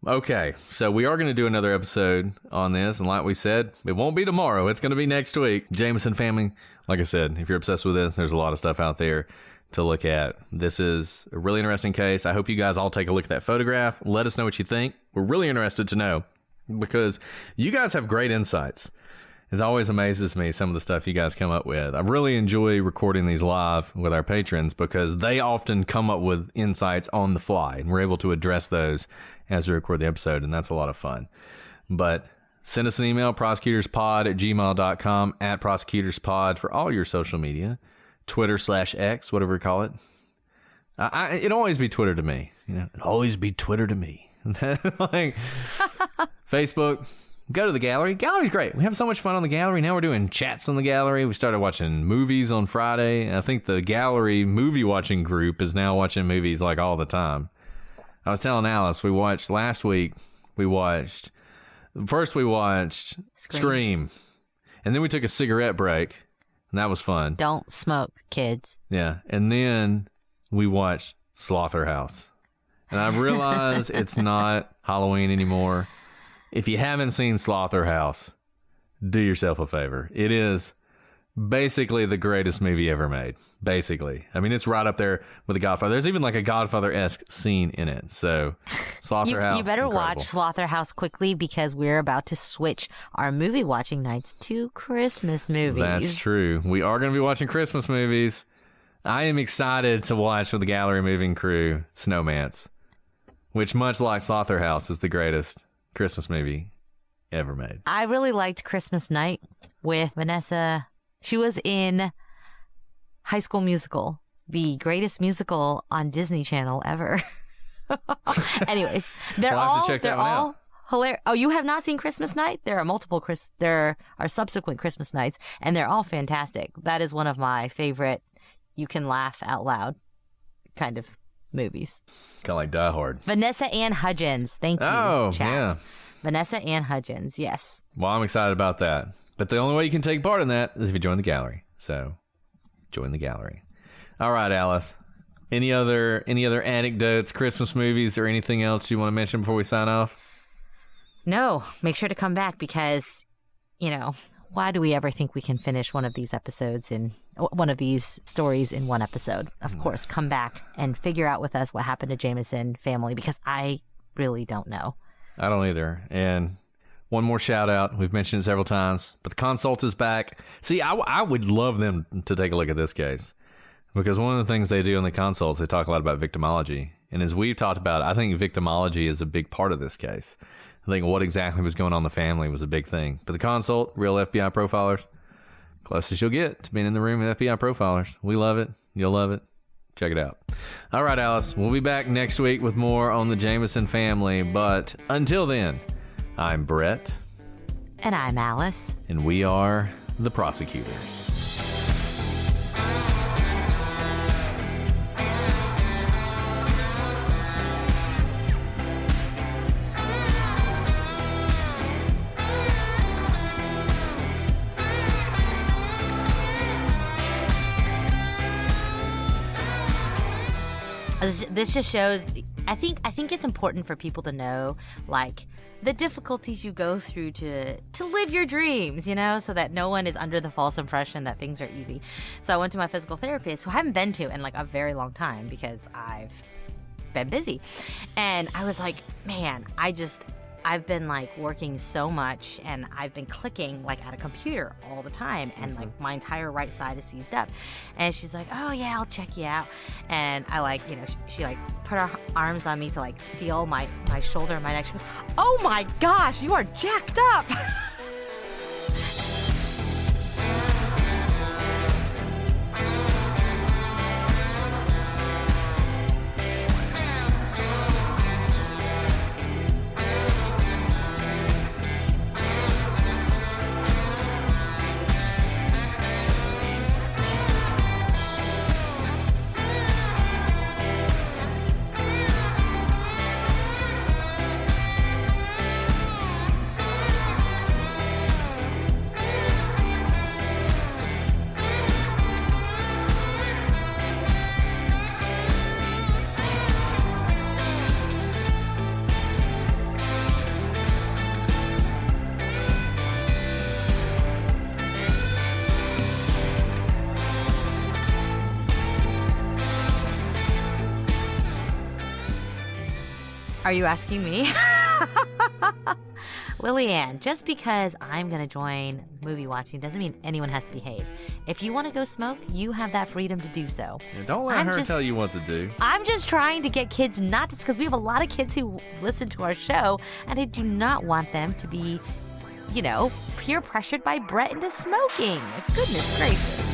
Okay, so we are going to do another episode on this, and like we said, it won't be tomorrow. It's going to be next week. Jamison family, like I said, if you're obsessed with this, there's a lot of stuff out there to look at. This is a really interesting case. I hope you guys all take a look at that photograph. Let us know what you think. We're really interested to know because you guys have great insights. It always amazes me, some of the stuff you guys come up with. I really enjoy recording these live with our patrons because they often come up with insights on the fly, and we're able to address those as we record the episode, and that's a lot of fun. But send us an email, prosecutorspod@gmail.com, @prosecutorspod for all your social media, Twitter/X, whatever you call it. It'll always be Twitter to me. It'll always be Twitter to me. Like, Facebook. Go to the gallery. Gallery's great. We have so much fun on the gallery. Now we're doing chats on the gallery. We started watching movies on Friday. I think the gallery movie watching group is now watching movies like all the time. I was telling Alice, last week, we watched Scream. And then we took a cigarette break, and that was fun. Don't smoke, kids. Yeah. And then we watched Slaughterhouse. And I realize it's not Halloween anymore. If you haven't seen Slaughterhouse, do yourself a favor. It is basically the greatest movie ever made. Basically. I mean, it's right up there with The Godfather. There's even like a Godfather-esque scene in it. So, Slaughterhouse. You better incredible. watch Slaughterhouse quickly because we're about to switch our movie watching nights to Christmas movies. That's true. We are going to be watching Christmas movies. I am excited to watch with the gallery moving crew Snowman's, which, much like Slaughterhouse, is the greatest Christmas movie ever made. I really liked Christmas Night with Vanessa. She was in High School Musical, the greatest musical on Disney Channel ever. Anyways, they're all hilarious. Oh, you have not seen Christmas Night? There are subsequent Christmas nights, and they're all fantastic. That is one of my favorite. You can laugh out loud, kind of movies. Kind of like Die Hard. Vanessa Ann Hudgens. Thank you. Oh, chat. yeah. Vanessa Ann Hudgens. Yes. Well, I'm excited about that. But the only way you can take part in that is if you join the gallery. So, join the gallery. All right, Alice. Any other anecdotes, Christmas movies, or anything else you want to mention before we sign off? No. Make sure to come back because, why do we ever think we can finish one of these stories in one episode? Of course, come back and figure out with us what happened to Jamison family because I really don't know. I don't either. And one more shout out. We've mentioned it several times, but the consult is back. See, I would love them to take a look at this case because one of the things they do in the consults, they talk a lot about victimology. And as we've talked about, I think victimology is a big part of this case. I think what exactly was going on in the family was a big thing. But the consult, real FBI profilers, closest you'll get to being in the room with FBI profilers. We love it. You'll love it. Check it out. All right, Alice. We'll be back next week with more on the Jamison family. But until then, I'm Brett. And I'm Alice. And we are the prosecutors. This just shows, I think it's important for people to know, like, the difficulties you go through to live your dreams, so that no one is under the false impression that things are easy. So I went to my physical therapist, who I haven't been to in, like, a very long time because I've been busy. And I was like, man, I've been, like, working so much and I've been clicking, like, at a computer all the time and, like, my entire right side is seized up. And she's like, oh, yeah, I'll check you out. And I, like, she like, put her arms on me to, like, feel my shoulder and my neck. She goes, oh, my gosh, you are jacked up. Are you asking me? Lillian, just because I'm going to join movie watching doesn't mean anyone has to behave. If you want to go smoke, you have that freedom to do so. Yeah, don't let her tell you what to do. I'm just trying to get kids not to, because we have a lot of kids who listen to our show, and I do not want them to be, peer pressured by Brett into smoking. Goodness gracious.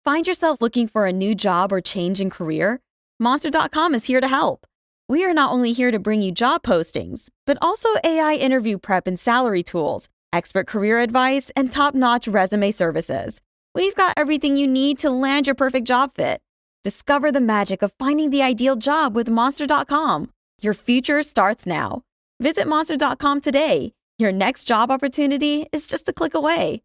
Find yourself looking for a new job or change in career? Monster.com is here to help. We are not only here to bring you job postings, but also AI interview prep and salary tools, expert career advice, and top-notch resume services. We've got everything you need to land your perfect job fit. Discover the magic of finding the ideal job with Monster.com. Your future starts now. Visit Monster.com today. Your next job opportunity is just a click away.